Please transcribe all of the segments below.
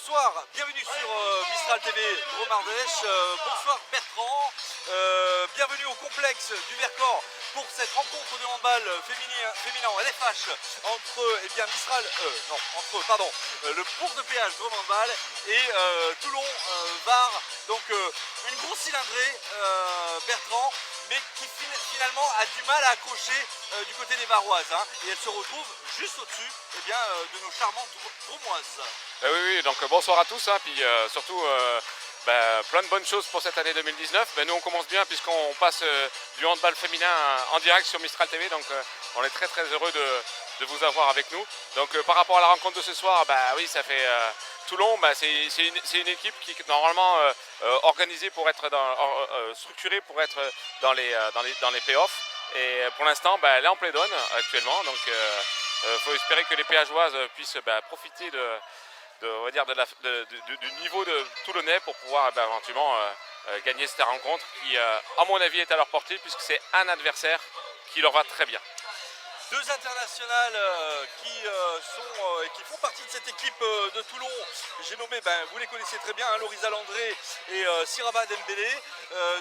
Bonsoir, bienvenue sur Mistral TV Drôme Ardèche. Bonsoir Bertrand, bienvenue au complexe du Vercors pour cette rencontre de handball féminin en LFH entre Mistral, le Bourg de Péage Drôme Handball et Toulon Var. Donc une grosse cylindrée, Bertrand, mais qui finalement a du mal à accrocher du côté des Varoises, hein, et elle se retrouve juste au-dessus de nos charmantes Dromoises. Oui, donc bonsoir à tous, hein, puis surtout plein de bonnes choses pour cette année 2019. Nous on commence bien puisqu'on passe du handball féminin en direct sur Mistral TV, donc on est très très heureux de vous avoir avec nous. Donc par rapport à la rencontre de ce soir, oui, ça fait Toulon, c'est une équipe qui est normalement organisée pour être structurée pour être dans les playoffs. Et pour l'instant, elle est en play-down actuellement, donc faut espérer que les péageoises puissent profiter du niveau de Toulonnais pour pouvoir éventuellement gagner cette rencontre qui, à mon avis, est à leur portée puisque c'est un adversaire qui leur va très bien. Deux internationales qui font partie de cette équipe de Toulon. J'ai nommé, vous les connaissez très bien, hein, Lorisa Landré et Siraba Dembélé,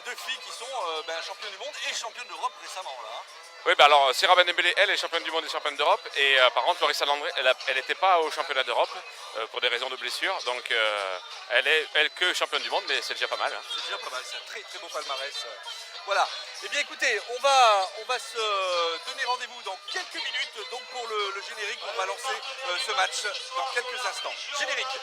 deux filles qui sont championnes du monde et championnes d'Europe récemment là. Oui, alors Siraba Dembélé, elle est championne du monde et championne d'Europe, et par contre Lorisa Landré, elle n'était pas au championnat d'Europe pour des raisons de blessure, donc elle est que championne du monde, mais c'est déjà pas mal. Hein. C'est déjà pas mal, c'est un très très beau palmarès. Voilà. Eh bien écoutez, on va se donner rendez-vous dans quelques minutes donc pour le générique. On va lancer ce match dans quelques instants. Générique.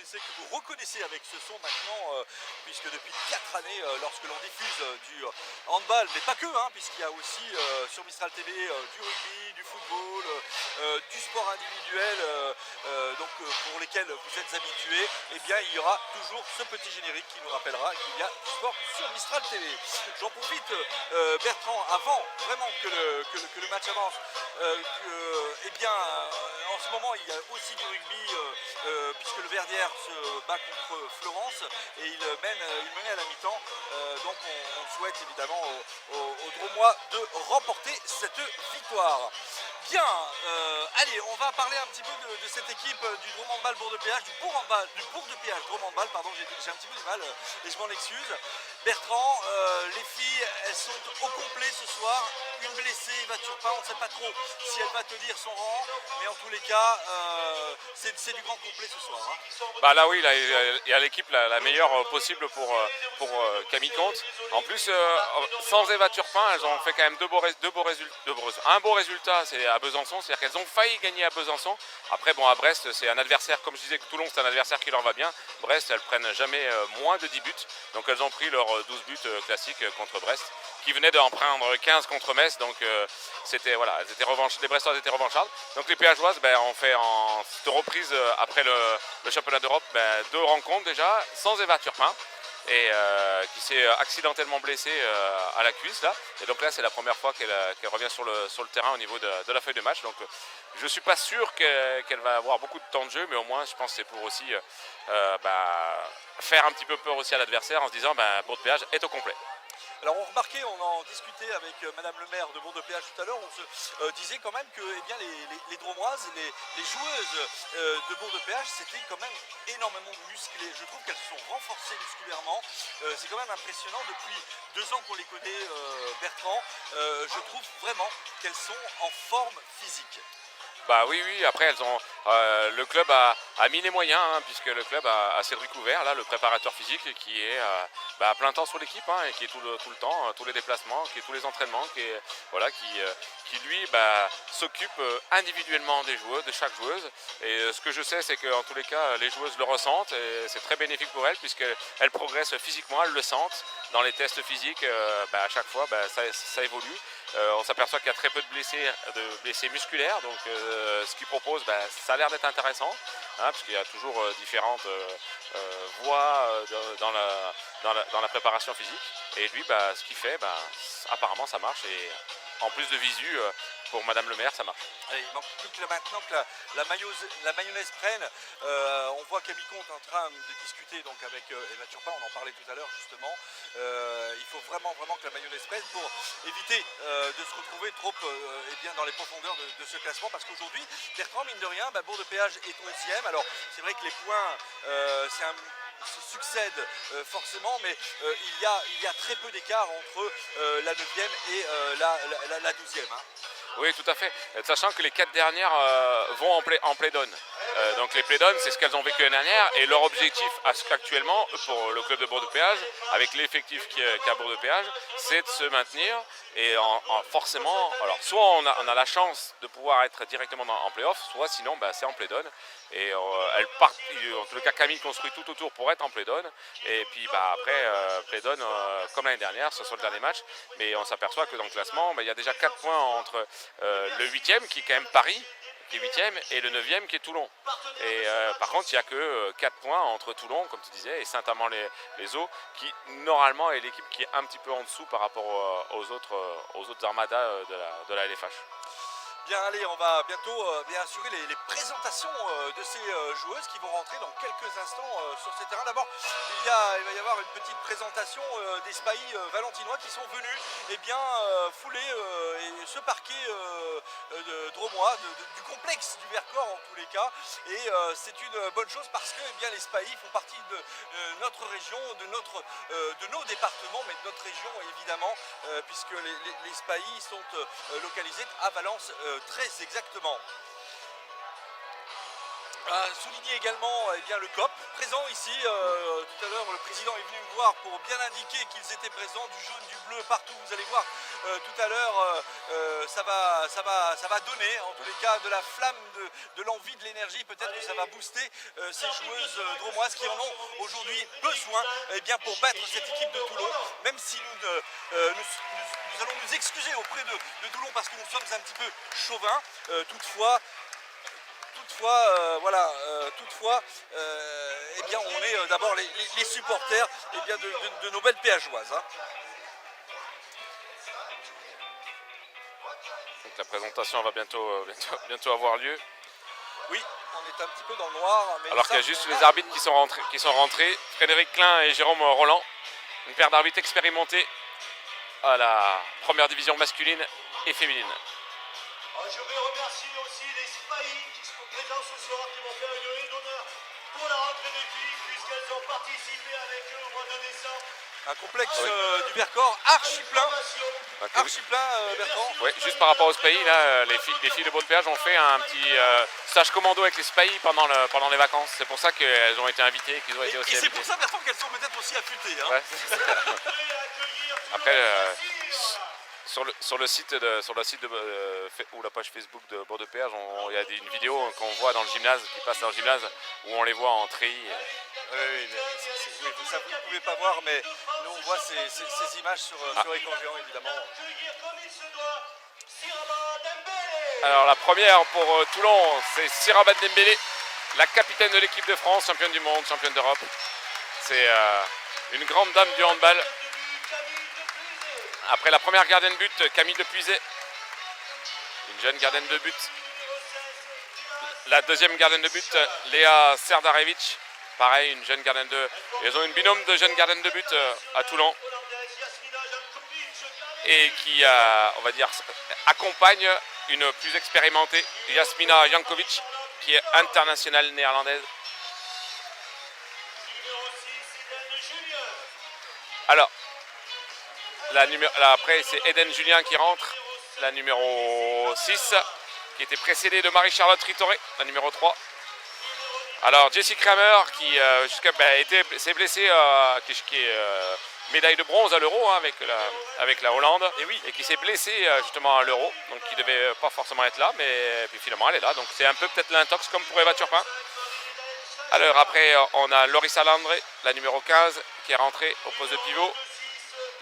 Que vous reconnaissez avec ce son maintenant, puisque depuis 4 années, lorsque l'on diffuse du handball, mais pas que, hein, puisqu'il y a aussi sur Mistral TV du rugby, du football, du sport individuel, pour lesquels vous êtes habitués, il y aura toujours ce petit générique qui nous rappellera qu'il y a du sport sur Mistral TV. J'en profite, Bertrand, avant vraiment que le match avance, en ce moment il y a aussi du rugby, puisque le Verdière se bat contre Florence et il menait à la mi-temps, donc on souhaite évidemment aux Dromois de remporter cette victoire. Bien, allez, on va parler un petit peu de cette équipe du Drôme Handball Bourg de Péage, du Bourg de Péage Drôme Handball, pardon, j'ai un petit peu du mal et je m'en excuse. Bertrand, les filles, elles sont au complet ce soir. Une blessée, Eva Turpin, on ne sait pas trop si elle va tenir son rang, mais en tous les cas, c'est du grand complet ce soir. Hein. Là oui, il y a l'équipe la meilleure possible pour Camille Comte. En plus, sans Eva Turpin, elles ont fait quand même un beau résultat, c'est à Besançon, c'est-à-dire qu'elles ont failli gagner à Besançon. Après, à Brest, c'est un adversaire, comme je disais que Toulon, c'est un adversaire qui leur va bien. Brest, elles prennent jamais moins de 10 buts, donc elles ont pris leurs 12 buts classiques contre Brest, qui venait d'en prendre 15 contre Metz, donc les Brestoises étaient revanchardes. Donc les Péageoises ont fait en cette reprise après le championnat d'Europe 2 rencontres déjà, sans Eva Turpin, et qui s'est accidentellement blessée à la cuisse là. Et donc là c'est la première fois qu'elle revient sur le terrain au niveau de la feuille de match. Donc je ne suis pas sûr qu'elle va avoir beaucoup de temps de jeu, mais au moins je pense que c'est pour aussi faire un petit peu peur aussi à l'adversaire en se disant Bourg de Péage est au complet. Alors on remarquait, on en discutait avec Madame le maire de Bourg de Péage tout à l'heure, on se disait quand même que les Dromoises, les joueuses de Bourg de Péage, c'était quand même énormément musclées. Je trouve qu'elles se sont renforcées musculairement. C'est quand même impressionnant. Depuis 2 ans qu'on les connaît, Bertrand, je trouve vraiment qu'elles sont en forme physique. Bah oui, oui, après le club a mis les moyens, hein, puisque le club a Cédric Ouvert, là, le préparateur physique, qui est à plein temps sur l'équipe, hein, et qui est tout le temps, tous les déplacements, qui est tous les entraînements, voilà, qui lui s'occupe individuellement des joueurs, de chaque joueuse. Et ce que je sais, c'est qu'en tous les cas, les joueuses le ressentent, et c'est très bénéfique pour elles, puisqu'elles progressent physiquement, elles le sentent. Dans les tests physiques, à chaque fois, ça évolue. On s'aperçoit qu'il y a très peu de blessés musculaires, donc ce qu'il propose, ça a l'air d'être intéressant, hein, parce qu'il y a toujours différentes voies dans la préparation physique. Et lui, ce qu'il fait, apparemment ça marche, et en plus de visu, pour Madame le maire, ça marche. Et il manque plus que maintenant que la mayonnaise prenne. On voit Camille Comte en train de discuter donc avec Eva Turpin, on en parlait tout à l'heure justement. Il faut vraiment que la mayonnaise prenne pour éviter de se retrouver trop dans les profondeurs de ce classement, parce qu'aujourd'hui, Bertrand, mine de rien, Bourg-de-Péage est 11e. Alors c'est vrai que les points, se succèdent forcément, mais il y a très peu d'écart entre la 9e et la 12e. Hein. Oui, tout à fait. Sachant que les 4 dernières vont en play-down. Donc les play-down, c'est ce qu'elles ont vécu l'année dernière. Et leur objectif actuellement, pour le club de Bourg-de-Péage, avec l'effectif qu'a Bourg-de-Péage, c'est de se maintenir. Et forcément, alors soit on a la chance de pouvoir être directement en play-off, soit sinon c'est en play-down. Et elles partent, en tout cas Camille construit tout autour pour être en play-down. Et puis après, play-down, comme l'année dernière, ce sont le dernier match. Mais on s'aperçoit que dans le classement, il y a déjà 4 points entre le 8e qui est quand même Paris, qui est 8e, et le 9e qui est Toulon. Et par contre, il n'y a que 4 points entre Toulon, comme tu disais, et Saint-Amand-les-Eaux, qui normalement est l'équipe qui est un petit peu en dessous par rapport aux autres armadas de la LFH. Bien, allez, on va bientôt bien assurer les présentations de ces joueuses qui vont rentrer dans quelques instants sur ces terrains. D'abord, il va y avoir une petite présentation des Spahis valentinois qui sont venus fouler et se parquer dromois, du complexe du Vercors en tous les cas. Et c'est une bonne chose parce que les Spahis font partie de notre région, de nos départements, mais de notre région évidemment, puisque les Spahis sont localisés à Valence très exactement. Souligner également le COP, présent ici. Tout à l'heure, le président est venu me voir pour bien indiquer qu'ils étaient présents, du jaune, du bleu, partout. Vous allez voir tout à l'heure, ça va donner, en tous les cas, de la flamme, de l'envie, de l'énergie. Peut-être que ça va booster ces joueuses dromoises qui en ont aujourd'hui besoin pour battre cette équipe de Toulon. Même si nous allons nous excuser auprès de Toulon parce que nous sommes un petit peu chauvins. Toutefois, on est d'abord les supporters de nos belles péageoises. Hein. Donc la présentation va bientôt avoir lieu. Oui, on est un petit peu dans le noir. Mais alors qu'il y a juste les arbitres qui sont rentrés, Frédéric Klein et Jérôme Roland, une paire d'arbitres expérimentés à la première division masculine et féminine. Je vais remercier aussi les Spahis qui sont présents ce soir, qui vont faire une haie d'honneur pour la rentrée des filles, puisqu'elles ont participé avec eux au mois de décembre. Un complexe du Vercors archi plein. Bertrand. Oui, juste par rapport aux Spahis, là, les filles de Bourg-de-Péage ont fait un petit stage commando avec les Spahis pendant les vacances. C'est pour ça qu'elles ont été invitées, qu'ils ont été aussi invitées. Et c'est pour ça, Bertrand, qu'elles sont peut-être aussi affûtées. Hein. Ouais, après, sur le site ou la page Facebook de Bourg-de-Péage, il y a une vidéo qu'on voit dans le gymnase, qui passe dans le gymnase, où on les voit en treillis. Oui, ça vous ne pouvez pas voir, mais nous on voit ces images sur écran géant évidemment. Alors la première pour Toulon, c'est Sirabat Dembélé, la capitaine de l'équipe de France, championne du monde, championne d'Europe. C'est une grande dame du handball. Après la première gardienne de but, Camille Depuisé, une jeune gardienne de but. La deuxième gardienne de but, Léa Serdarevic, pareil, une jeune gardienne de... Ils ont une binôme de jeunes gardiennes de but à Toulon. Et qui, on va dire, accompagne une plus expérimentée, Jasmina Jankovic, qui est internationale néerlandaise. Alors, après c'est Eden Julien qui rentre, la numéro 6. qui était précédée de Marie-Charlotte Ritoré, la numéro 3. Alors Jessie Kramer qui s'est blessée, qui est médaille de bronze à l'Euro hein, avec la Hollande, et qui s'est blessée justement à l'Euro, donc qui ne devait pas forcément être là, mais puis finalement elle est là, donc c'est un peu peut-être l'intox comme pour Eva Turpin. Alors après on a Lorissa Landré, la numéro 15, qui est rentrée au poste de pivot.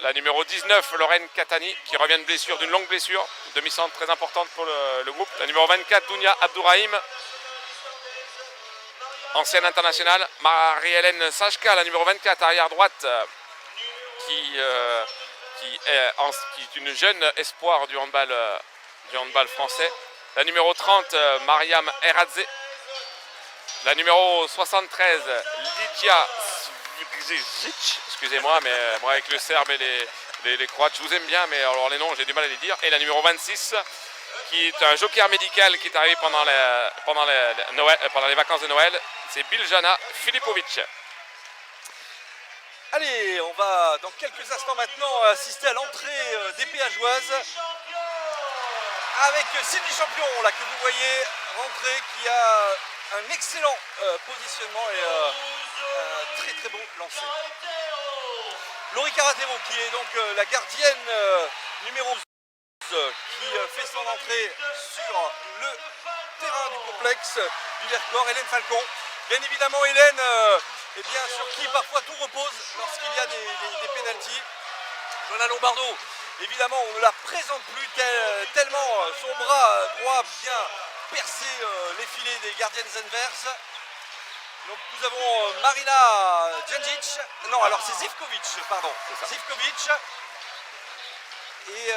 La numéro 19, Lorraine Katani, qui revient de blessure, d'une longue blessure, demi-centre très importante pour le groupe. La numéro 24, Dounia Abdourahim, ancienne internationale. Marie-Hélène Sajka, la numéro 24, arrière droite, qui est une jeune espoir du handball français. La numéro 30, Mariam Eradze. La numéro 73, Lydia Svrizic, excusez-moi, mais moi avec le serbe et les croates, je vous aime bien, mais alors les noms, j'ai du mal à les dire. Et la numéro 26, qui est un joker médical qui est arrivé pendant les vacances de Noël, c'est Biljana Filipovic. Allez, on va dans quelques instants maintenant assister à l'entrée des Péageoises avec Sydney Champion, là, que vous voyez rentrer, qui a un excellent positionnement et un très très bon lancer. Laurie Caratero, qui est donc la gardienne numéro 12, qui fait son entrée sur le terrain du complexe du Vercors. Hélène Falcon, bien évidemment Hélène, sur qui parfois tout repose lorsqu'il y a des pénaltys. Joanna Lombardo, évidemment on ne la présente plus tellement son bras droit bien percé les filets des gardiennes adverses. Donc nous avons Marina Djandjic, non alors c'est Zivkovic, pardon, Zivkovic et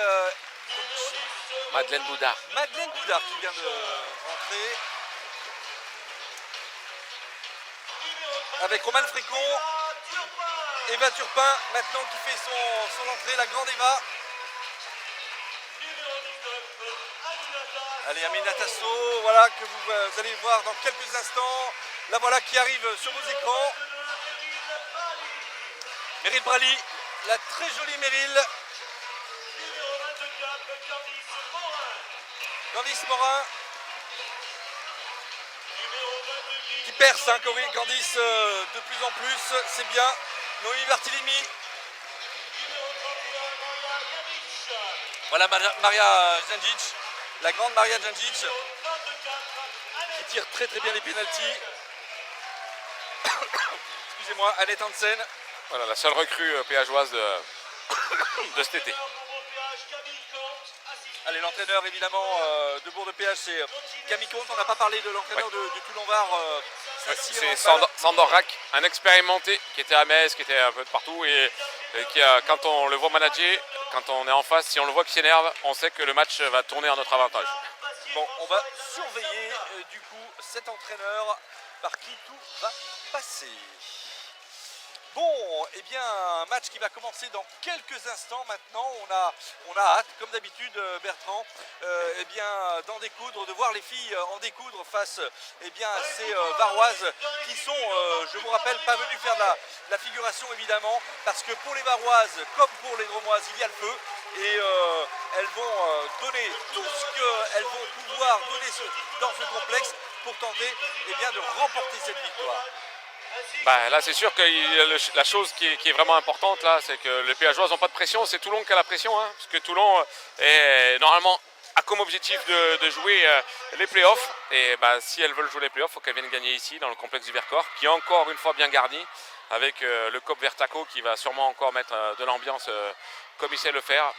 Madeleine Boudard. Madeleine Boudard qui vient de rentrer. Avec Romane Frécon, Eva Turpin maintenant qui fait son entrée, la grande Eva. Allez, Amina Tasso, voilà, que vous allez voir dans quelques instants. La voilà qui arrive sur vos écrans. Meryl Brally, la très jolie Meryl. Candice Morin. Qui perce, hein, Candice, de plus en plus, c'est bien. Noémie Barthélémy. Voilà Maria Djandjic, la grande Maria Djandjic, qui tire très très bien les pénaltys. Excusez-moi, Annette Hansen. Voilà, la seule recrue péageoise de cet été. Allez, l'entraîneur évidemment de Bourg-de-Péage, c'est Camille Comte. On n'a pas parlé de l'entraîneur du Toulon-Var. C'est Sandor Rack, un expérimenté qui était à Metz, qui était un peu de partout et qui quand on le voit manager, quand on est en face, si on le voit qui s'énerve, on sait que le match va tourner en notre avantage. Bon, on va surveiller du coup cet entraîneur par qui tout va passer. Bon, eh bien, un match qui va commencer dans quelques instants maintenant. On a hâte, comme d'habitude, Bertrand, eh bien, d'en découdre, de voir les filles en découdre face eh bien, à ces Varoises qui sont, je vous rappelle, pas venues faire de la figuration évidemment, parce que pour les Varoises, comme pour les Dromoises, il y a le feu. Et elles vont donner tout ce qu'elles vont pouvoir donner dans ce complexe pour tenter eh bien, de remporter cette victoire. Bah, là c'est sûr que la chose qui est vraiment importante là, c'est que les Péageoises n'ont pas de pression, c'est Toulon qui a la pression, hein, parce que Toulon normalement a comme objectif de jouer les playoffs, et bah, si elles veulent jouer les playoffs, il faut qu'elles viennent gagner ici dans le complexe du Vercors, qui est encore une fois bien garni, avec le COP Vertaco qui va sûrement encore mettre de l'ambiance comme il sait le faire,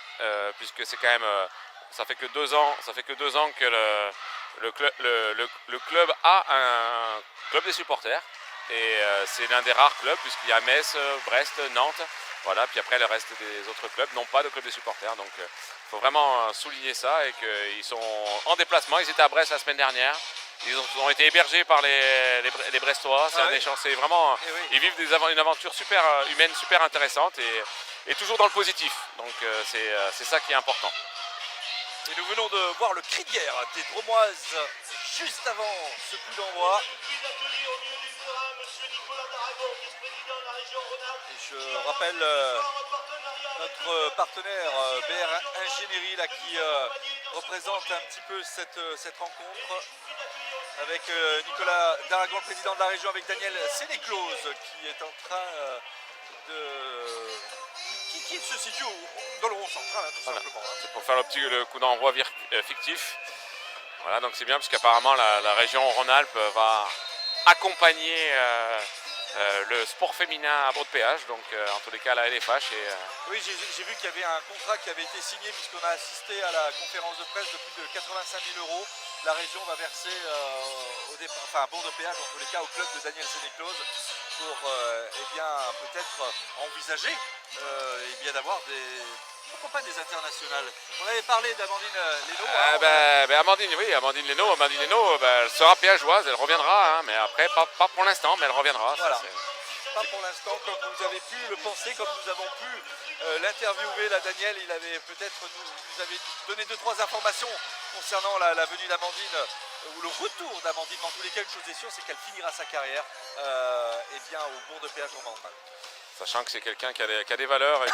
puisque c'est quand même, ça fait que 2 ans que le club a un club des supporters. Et c'est l'un des rares clubs puisqu'il y a Metz, Brest, Nantes, voilà, puis après le reste des autres clubs n'ont pas de club des supporters. Donc il faut vraiment souligner ça et qu'ils sont en déplacement. Ils étaient à Brest la semaine dernière. Ils ont été hébergés par les Brestois. C'est un échange, c'est vraiment, ils vivent une aventure super humaine, super intéressante et toujours dans le positif. Donc c'est ça qui est important. Et nous venons de voir le cri de guerre des Dromoises juste avant ce coup d'envoi. Et je rappelle notre partenaire BR Ingénierie là, qui représente un petit peu cette rencontre avec Nicolas Daragon, le président de la région, avec Daniel Sénéclose qui est en train qui se situe dans le rond central, hein, tout voilà. simplement. Hein. C'est pour faire le coup d'envoi fictif. Voilà, donc c'est bien parce qu'apparemment la région Rhône-Alpes va accompagner le sport féminin à bord de péage, donc en tous les cas la LFH. Oui, j'ai vu qu'il y avait un contrat qui avait été signé puisqu'on a assisté à la conférence de presse de plus de 85 000 €. La région va verser à bord de péage, en tous les cas, au club de Daniel Sénéclose pour eh bien, peut-être envisager eh bien, d'avoir pourquoi pas des internationales. On avait parlé d'Amandine Leno. Amandine Leno, elle sera péageoise, elle reviendra, hein, mais après, pas pour l'instant, mais elle reviendra. Voilà. Ça, pas pour l'instant, comme vous avez pu le penser, comme nous avons pu l'interviewer, là, Daniel, il avait peut-être nous avait donné 2-3 informations concernant la venue d'Amandine, ou le retour d'Amandine. Dans tous les cas, une chose est sûre, c'est qu'elle finira sa carrière eh bien, au bourg de péage Romanval. sachant que c'est quelqu'un qui a des valeurs et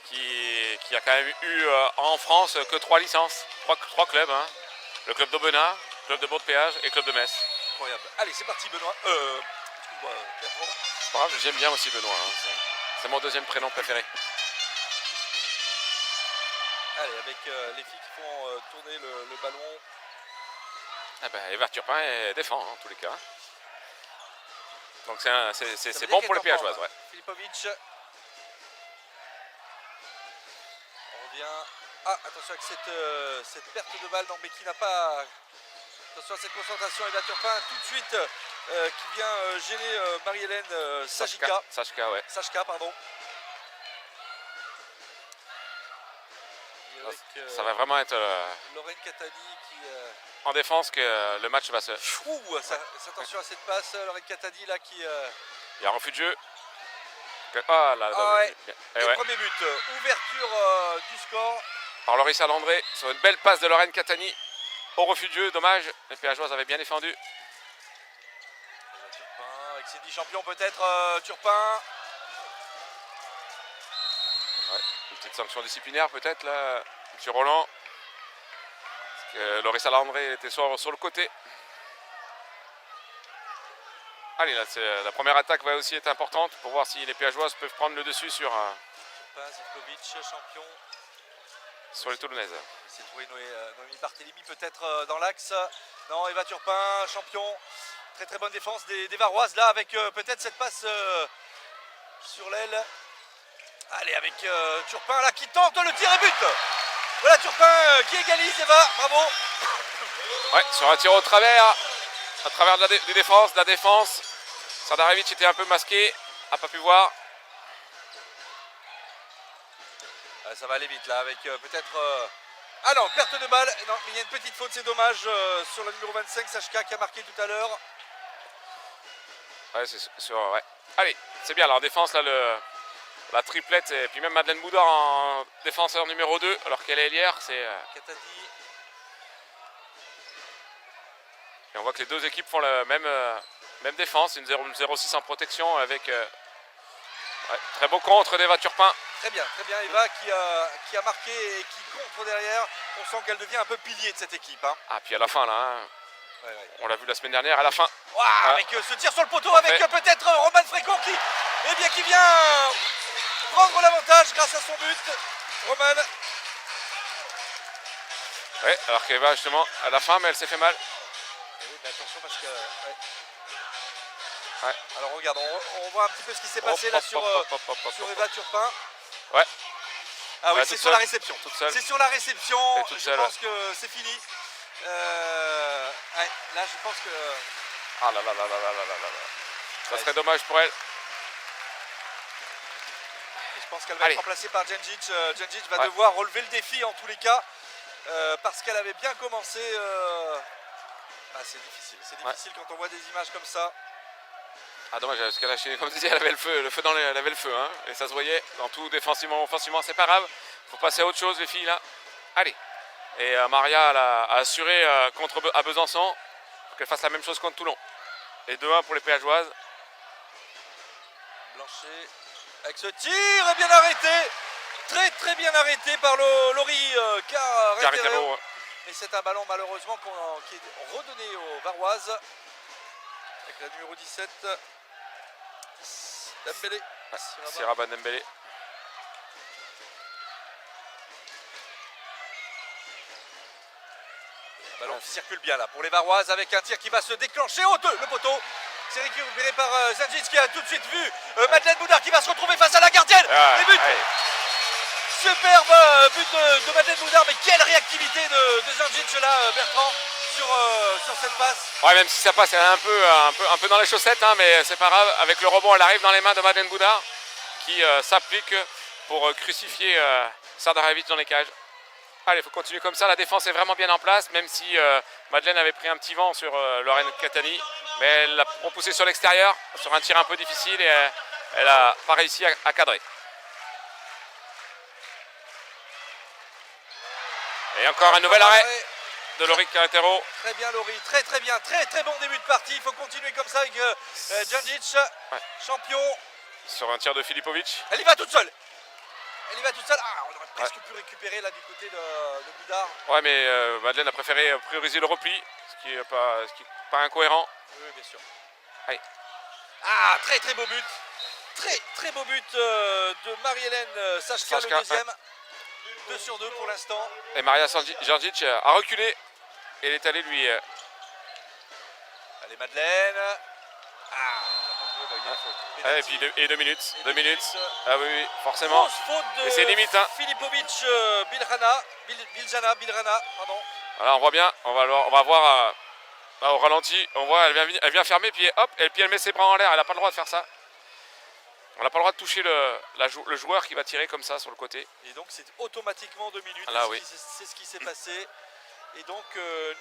qui a quand même eu en France que 3 licences, 3 clubs. Hein. Le club d'Aubenas, club de Bourg-de-Péage et club de Metz. Incroyable. Allez, c'est parti, Benoît. Excuse-moi, Bertrand. C'est pas grave, j'aime bien aussi Benoît. Hein. C'est mon deuxième prénom préféré. Allez, avec les filles qui font tourner le ballon. Eh ben, Eva Turpin défend en tous les cas. Donc c'est bon pour les péageoises. Ouais. Filipovic. On revient. Ah, attention avec cette perte de balle, non, mais qui n'a pas. Attention à cette concentration, Eva Turpin tout de suite qui vient gêner Marie-Hélène Sajika. Sajika, ouais. Sajka, pardon. Avec, ça va vraiment être Lorraine Catani qui. En défense que le match va se. Ouh, attention à cette passe, Lorraine Catani là qui. Il y a un refus de jeu. Ah là, ouais. Et premier but, ouverture du score. Par Lorissa Landré sur une belle passe de Lorraine Catani. Au refus de jeu, dommage. Les péageoises avaient bien défendu. Turpin, avec Cindy Champion peut-être, Turpin. Ouais, une petite sanction disciplinaire peut-être là, M. Roland. Parce que Lorissa Landré était sur le côté. Allez, là, la première attaque va aussi être importante pour voir si les péageoises peuvent prendre le dessus sur Zivkovic, champion. Sur les Toulonnaises. C'est trouvé Noémie Barthélémy peut-être dans l'axe. Non, Eva Turpin, champion. Très très bonne défense des Varoises là avec peut-être cette passe sur l'aile. Allez, avec Turpin là qui tente le tir et but. Voilà Turpin qui égalise, Eva, bravo. Ouais, sur un tir au travers, à travers de la défense. Sardarevic était un peu masqué, n'a pas pu voir. Ça va aller vite là avec peut-être. Ah non, perte de balle. Non, il y a une petite faute, c'est dommage sur la numéro 25, Sajka qui a marqué tout à l'heure. Ouais, c'est sur. Ouais. Allez, c'est bien là en défense là la triplette et puis même Madeleine Boudard en défenseur numéro 2 alors qu'elle est ailière, c'est. Catani. Et on voit que les deux équipes font la même défense, une 0-6 en protection avec ouais, très beau contre d'Eva Turpin. Très bien, Eva qui a marqué et qui contre derrière. On sent qu'elle devient un peu pilier de cette équipe. Hein. Ah, puis à la fin là, hein. Ouais. On l'a vu la semaine dernière, à la fin. Wow, avec ce tir sur le poteau, avec peut-être Roman Frécon qui vient prendre l'avantage grâce à son but. Roman. Ouais, alors qu'Eva justement à la fin, mais elle s'est fait mal. Et oui, mais attention parce que. Ouais. Alors regarde, on voit un petit peu ce qui s'est passé là sur Eva Turpin. Ouais. Ah oui, c'est sur la réception. C'est sur la réception. Je pense que c'est fini. Ouais, là, je pense que. Ah là. Ça serait dommage pour elle. Et je pense qu'elle va être remplacée par Djendjic. Djendjic va devoir relever le défi en tous les cas. Parce qu'elle avait bien commencé. C'est difficile. C'est difficile quand on voit des images comme ça. Ah dommage, parce qu'elle a, comme tu disais, elle avait le feu, hein, et ça se voyait dans tout, défensivement, offensivement, c'est pas grave. Faut passer à autre chose les filles là. Allez. Et Maria a assuré à Besançon. Il faut qu'elle fasse la même chose contre Toulon. Et 2-1 pour les Péageoises. Blanchet avec ce tir bien arrêté. Très bien arrêté par Laurie Carretero. Mais c'est un ballon malheureusement qui est redonné aux Varoises. Avec la numéro 17. Dembélé. Siraba Dembélé. Ballon qui circule bien là pour les Varoises avec un tir qui va se déclencher au 2, le poteau. C'est récupéré par Zanjic qui a tout de suite vu Madeleine Boudard qui va se retrouver face à la gardienne. Et but. Superbe but de Madeleine Boudard, mais quelle réactivité de Zanjic là, Bertrand, sur cette passe. Ouais, même si ça passe un peu dans les chaussettes, hein, mais c'est pas grave. Avec le rebond, elle arrive dans les mains de Madeleine Boudard qui s'applique pour crucifier Sardaravic dans les cages. Allez, il faut continuer comme ça, la défense est vraiment bien en place, même si Madeleine avait pris un petit vent sur Lorraine Catani, mais elle l'a repoussé sur l'extérieur, sur un tir un peu difficile, et elle n'a pas réussi à cadrer. Et encore un nouvel arrêt de Laurie Carretero. Très bien Laurie, très bien, très bon début de partie, il faut continuer comme ça avec Djandjic, champion. Sur un tir de Filipovic. Elle y va toute seule. Ah, on aurait presque pu récupérer là du côté de Boudard. Ouais, mais Madeleine a préféré prioriser le repli, ce qui n'est pas incohérent. Oui, bien sûr. Allez. Ah, très beau but. Très beau but de Marie-Hélène Sachka, le deuxième. 2 sur 2 pour l'instant. Et Maria Djandjic a reculé et elle est allée lui... Allez Madeleine. Et puis 2 minutes. 2 minutes. Ah oui, forcément. Grosse faute de c'est limite, hein. Filipovic Bilrana, pardon. Voilà, on voit bien, on va voir au ralenti, on voit, elle vient fermer, puis hop, elle met ses bras en l'air, elle n'a pas le droit de faire ça. On n'a pas le droit de toucher le joueur qui va tirer comme ça sur le côté. Et donc c'est automatiquement 2 minutes, là, oui. C'est ce qui s'est passé. Et donc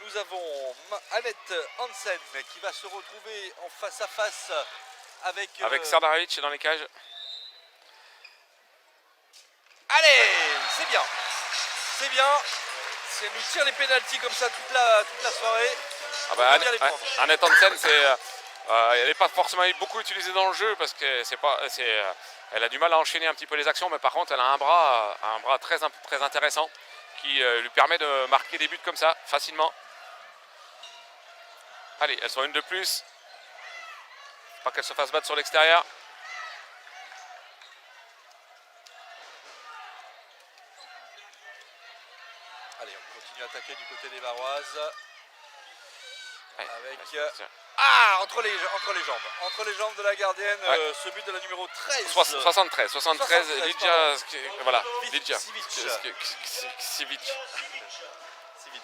nous avons Annette Hansen qui va se retrouver en face à face avec Sardaravic dans les cages. Allez, c'est bien. C'est nous tire les pénaltys comme ça toute la soirée. Ah bah, Annette Hansen, elle n'est pas forcément beaucoup utilisée dans le jeu parce que elle a du mal à enchaîner un petit peu les actions, mais par contre elle a un bras très intéressant qui lui permet de marquer des buts comme ça facilement. Allez, elles sont une de plus. Pas qu'elle se fasse battre sur l'extérieur. Allez, on continue à attaquer du côté des Varoises. Avec entre les jambes de la gardienne, ce but de la numéro 13. 73 Lidja, voilà, Lidja Sivic,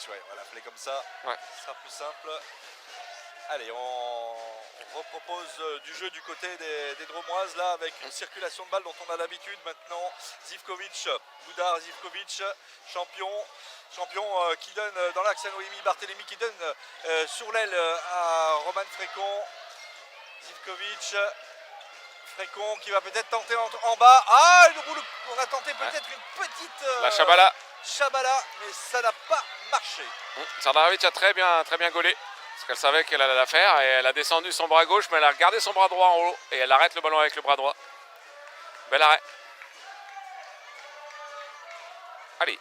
ouais, voilà, appelé comme ça, ce sera plus simple. Allez, on repropose du jeu du côté des Dromoises là avec une circulation de balles dont on a l'habitude maintenant. Boudard Zivkovic, champion qui donne dans l'axe à Noémie Barthélémy qui donne sur l'aile à Roman Frécon. Zivkovic, Frécon qui va peut-être tenter en bas. Ah, on a tenté peut-être une petite la Chabala, mais ça n'a pas marché. Sardaravic a très bien gaulé parce qu'elle savait qu'elle allait la faire et elle a descendu son bras gauche, mais elle a gardé son bras droit en haut et elle arrête le ballon avec le bras droit. Bel arrêt. Allez.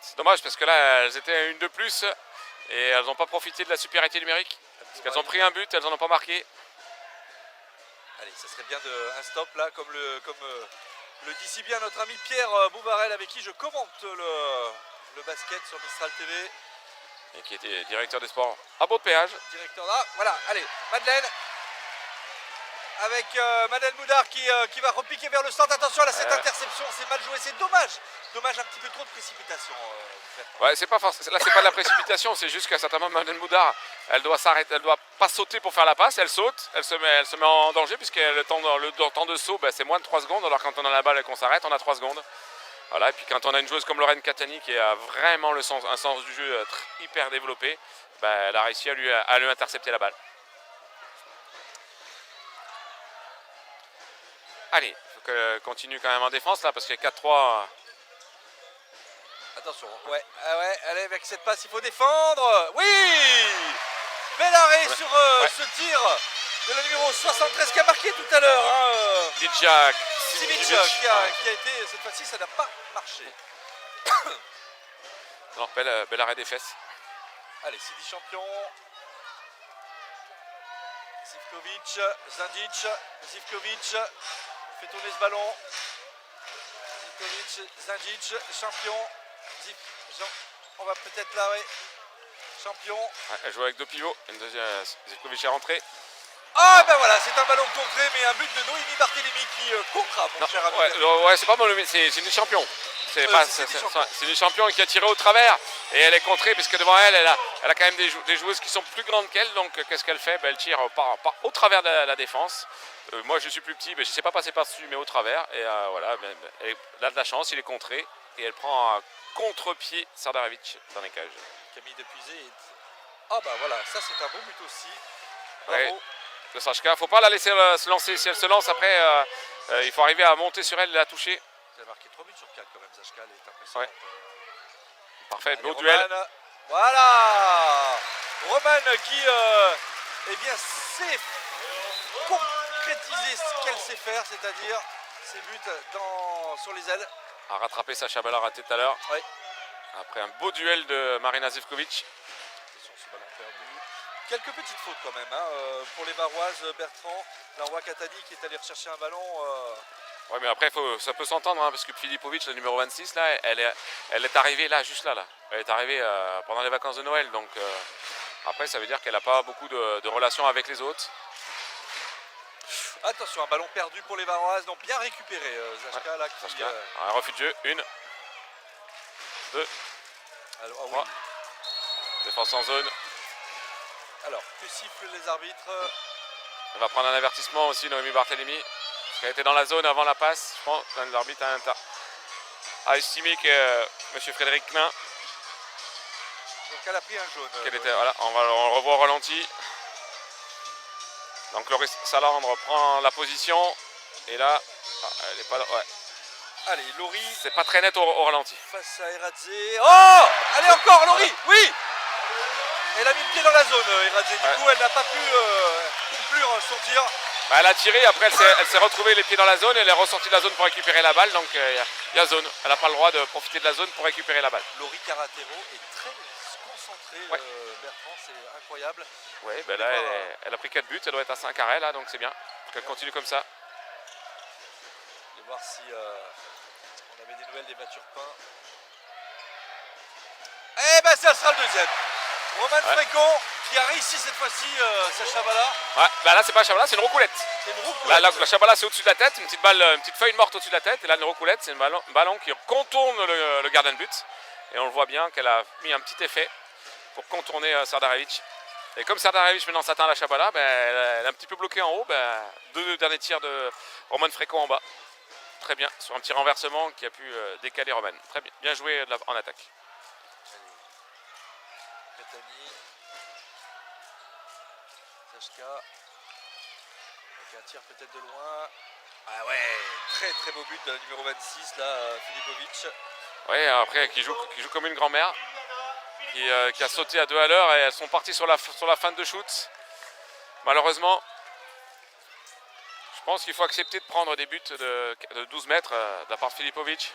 C'est dommage parce que là, elles étaient à une de plus et elles n'ont pas profité de la supériorité numérique. Parce qu'elles ont pris un but, elles n'en ont pas marqué. Allez, ça serait bien un stop là, comme le dit si bien notre ami Pierre Bouvarel avec qui je commente le basket sur Mistral TV. Et qui était directeur des sports à Beau-de-Péage. Directeur là, voilà, allez, Madeleine. Avec Madeleine Boudard qui va repiquer vers le centre. Attention à cette interception, c'est mal joué, c'est dommage. Dommage, un petit peu trop de précipitation. Ouais, c'est pas de la précipitation, c'est juste qu'à un certain moment, Madeleine Boudard, elle doit s'arrêter, elle doit pas sauter pour faire la passe, elle saute, elle se met en danger puisque le temps de saut, c'est moins de 3 secondes, alors quand on a la balle et qu'on s'arrête, on a 3 secondes. Voilà, et puis quand on a une joueuse comme Lorraine Catani qui a vraiment un sens du jeu hyper développé, elle a réussi à lui intercepter la balle. Allez, il faut qu'elle continue quand même en défense là parce qu'il y a 4-3. Attention, ouais, ah ouais, allez avec cette passe, il faut défendre. Oui, bel arrêt Ouais. sur Ouais. ce tir de la numéro 73 qui a marqué tout à l'heure. Hein, Lidjak Simic Simic. qui a été, cette fois-ci, ça n'a pas marché. Non, bel arrêt des fesses. Allez, Sidi champion. Zivkovic, Zindic, Zivkovic fait tourner ce ballon. Zivkovic, Zindic, champion. On va peut-être là, oui. Champion. Ouais, elle joue avec deux pivots. Une deuxième, Zivkovic est rentré. Ah ben voilà, c'est un ballon contré, mais un but de Noémie Barthélémy qui contra, mon cher ami. Ouais, c'est pas bon, c'est une champion. C'est une champion qui a tiré au travers et elle est contrée parce que devant elle, elle a quand même des joueuses qui sont plus grandes qu'elle. Donc qu'est-ce qu'elle fait? Elle tire au travers de la défense. Moi je suis plus petit, mais je ne sais pas passer par-dessus, mais au travers. Et voilà, elle a de la chance, il est contré et elle prend un contre-pied Sardaravic dans les cages. Camille Depuisé. Ah bah voilà, ça c'est un beau but aussi. Bravo. Ouais, de Sachka, faut pas la laisser se lancer. Si elle se lance après, il faut arriver à monter sur elle et la toucher. Elle a marqué 3 buts sur 4 quand même, Zachka, elle est impressionnante. Ouais. Parfait, Allez, beau duel. Roman. Voilà, Roman qui eh bien, sait concrétiser ce qu'elle sait faire, c'est-à-dire ses buts sur les ailes. A rattrapé Sacha Bala raté tout à l'heure. Oui. Après un beau duel de Marina Zivkovic. Attention, ce ballon perdu. Quelques petites fautes quand même hein, pour les Varoises. Bertrand, Laroi Katani qui est allé rechercher un ballon. Oui, mais après, ça peut s'entendre, hein, parce que Filipovic, le numéro 26, là, elle est arrivée là, juste là. Elle est arrivée pendant les vacances de Noël. Donc après, ça veut dire qu'elle n'a pas beaucoup de relations avec les autres. Attention, un ballon perdu pour les Varoises. Donc bien récupéré, Zachka, là, qui... Zachka, un refus de jeu. 1, 2, Alors, ah, oui. 3. Défense en zone. Alors, que sifflent les arbitres? Elle va prendre un avertissement aussi, Noémie Barthélémy. Parce qu'elle était dans la zone avant la passe, je pense. L'arbitre a estimé que M. Frédéric Klein. Donc elle a pris un jaune. Voilà, on le revoit au ralenti. Donc Loris Salandre prend la position. Et là, elle n'est pas là. Ouais. Allez, Laurie. C'est pas très net au ralenti. Face à Eradze. Oh! Allez, encore, Laurie! Oui! Elle a mis le pied dans la zone, Eradze. Du coup, elle n'a pas pu conclure son tir. Bah, elle a tiré, après elle s'est retrouvée les pieds dans la zone, elle est ressortie de la zone pour récupérer la balle, donc il y a zone. Elle n'a pas le droit de profiter de la zone pour récupérer la balle. Laurie Caratero est très concentrée, Bertrand, c'est incroyable. Oui, ben là elle a pris 4 buts, elle doit être à 5 arrêts là, donc c'est bien qu'elle continue comme ça. Je vais voir si on avait des nouvelles des Baturpins. Eh ben ça sera le deuxième. Roman Frécon qui a réussi cette fois-ci sa Chabala. Ouais, bah là c'est pas Chabala, c'est une roucoulette. C'est une roucoulette. La Chabala c'est au-dessus de la tête, une petite feuille morte au-dessus de la tête, et là une roucoulette, c'est un ballon qui contourne le gardien de but. Et on le voit bien qu'elle a mis un petit effet pour contourner Sardaravic. Et comme Sardaravic maintenant s'atteint à la Chabala, ben, elle est un petit peu bloquée en haut. Ben, deux derniers tirs de Roman Frécon en bas. Très bien, sur un petit renversement qui a pu décaler Roman. Très bien, bien joué en attaque. Katani. Zachka. Avec un tir peut-être de loin. Ah ouais, très très beau but de la numéro 26 là, Filipovic. Oui, après qui joue comme une grand-mère. Qui a sauté à 2 à l'heure et elles sont parties sur la fin de shoot. Malheureusement, je pense qu'il faut accepter de prendre des buts de 12 mètres de la part de Filipovic.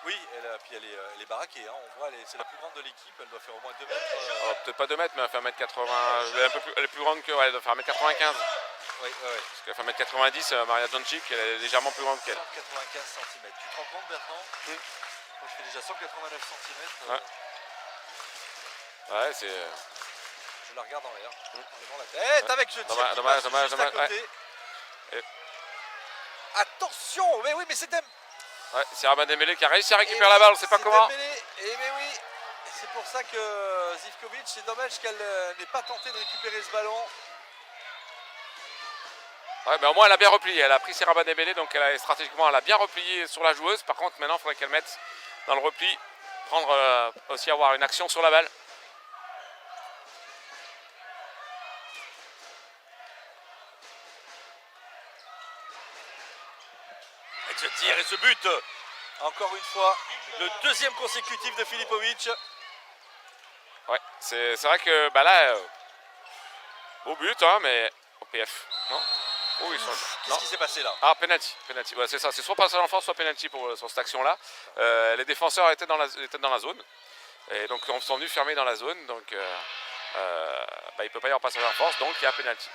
Oui, puis elle est baraquée, hein. On voit, c'est la plus grande de l'équipe, elle doit faire au moins 2 mètres. Peut-être pas 2 mètres, mais elle fait 1m80, elle est plus grande que, elle doit faire 1m95. Oui. Parce qu'elle fait 1m90, Maria Doncic, elle est légèrement plus grande qu'elle. 195 cm. Tu te rends compte, Bertrand? Je fais déjà 189 cm. Ouais, c'est... Je la regarde en l'air, en levant la tête, avec ce tir qui passe juste à côté. Ouais. Attention, mais oui, mais c'était... Ouais, c'est Rabat Dembélé qui a réussi à récupérer la balle, on ne sait pas comment. Et mais oui, c'est pour ça que Zivkovic, c'est dommage qu'elle n'ait pas tenté de récupérer ce ballon. Ouais, mais au moins elle a bien replié, elle a pris ses Rabat Dembélé, donc stratégiquement elle a bien replié sur la joueuse. Par contre maintenant il faudrait qu'elle mette dans le repli, prendre aussi avoir une action sur la balle. Avec ce tir et ce but, encore une fois. Le deuxième consécutif de Filipovic. Ouais, c'est vrai que bah là, beau but, hein, mais au PF. Non. Oh, ils sont. Qu'est-ce qui s'est passé là? Ah, penalty. Ouais, c'est ça. C'est soit passage en force, soit penalty sur cette action-là. Les défenseurs étaient dans la zone. Et donc, ils sont venus fermer dans la zone. Donc, bah, il ne peut pas y avoir passage en force. Donc, il y a penalty.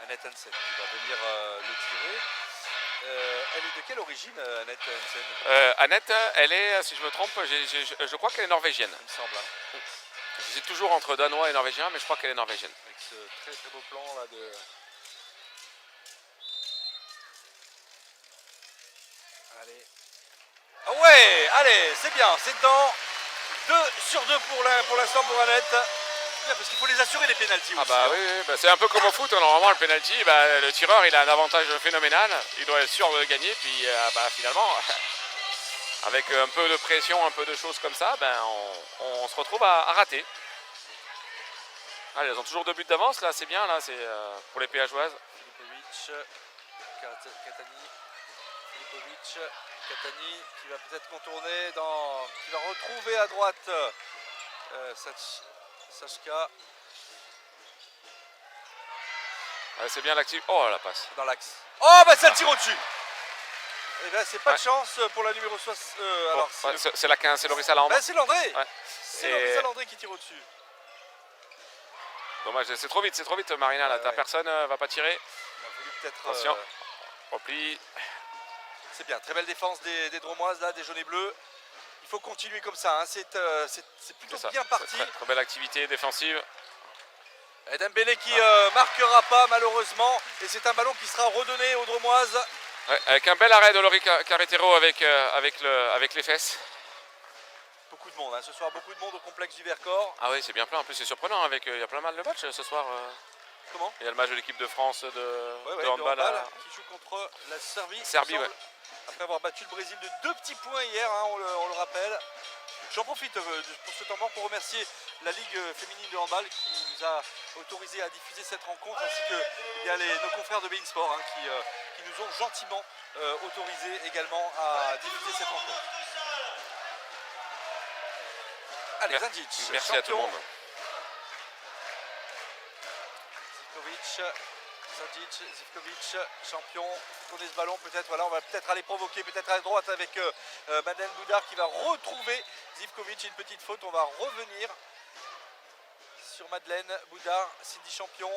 Annette Hansen qui va venir le tirer. Elle est de quelle origine, Annette Hansen? Annette, elle est, si je me trompe, je crois qu'elle est norvégienne. Il me semble. Hein. J'hésite toujours entre danois et norvégien, mais je crois qu'elle est norvégienne. Avec ce très très beau plan là de. Allez. Ah ouais, allez, c'est bien, c'est dedans. 2 sur 2 pour l'instant pour Annette. Bien, parce qu'il faut les assurer les pénaltys Ah aussi. bah hein. oui, bah c'est un peu comme au foot, hein, normalement le penalty, bah, le tireur il a un avantage phénoménal, il doit être sûr de gagner, puis bah, finalement, avec un peu de pression, un peu de choses comme ça, ben, on se retrouve à rater. Allez, elles ont toujours 2 buts d'avance, là c'est bien, là c'est pour les péageoises. Filipovic, Katani, Filipovic, Katani qui va peut-être contourner, qui va retrouver à droite Sachka C'est bien l'actif. Oh la passe. dans l'axe. Oh bah ça le tire au-dessus. Et ben c'est pas de chance pour la numéro 60. Alors c'est la 15, c'est Lorissa Lambre. Ben, c'est Landré. Ouais. C'est Lorissa Landré qui tire au-dessus. Dommage, c'est trop vite Marina, là. Ta personne va pas tirer. Il a voulu peut-être. Attention. Repli. C'est bien, très belle défense des Dromoises là, des jaunes et bleus. Il faut continuer comme ça, hein. C'est plutôt bien parti. Très belle activité défensive. Et Dembélé qui marquera pas malheureusement. Et c'est un ballon qui sera redonné aux Dromoises. Ouais, avec un bel arrêt de Laurie Carretero avec les fesses. Beaucoup de monde, hein. Ce soir beaucoup de monde au complexe du Vercors. Ah oui, c'est bien plein. En plus, c'est surprenant. Il y a plein mal de matchs ce soir. Comment? Il y a le match de l'équipe de France de handball handball qui joue contre la Serbie. Serbie, ouais. Après avoir battu le Brésil de 2 petits points hier, hein, on le rappelle. J'en profite pour ce temps mort pour remercier la Ligue féminine de handball qui nous a autorisé à diffuser cette rencontre, ainsi que nos confrères de Bein Sport hein, qui nous ont gentiment autorisé également à diffuser cette rencontre. Allez, Zandic, merci champion. à tout le monde. Zivkovic, champion, tourner ce ballon peut-être, voilà, on va peut-être aller provoquer, peut-être à droite avec Madeleine Boudard qui va retrouver Zivkovic, une petite faute, on va revenir sur Madeleine Boudard, Cindy Champion,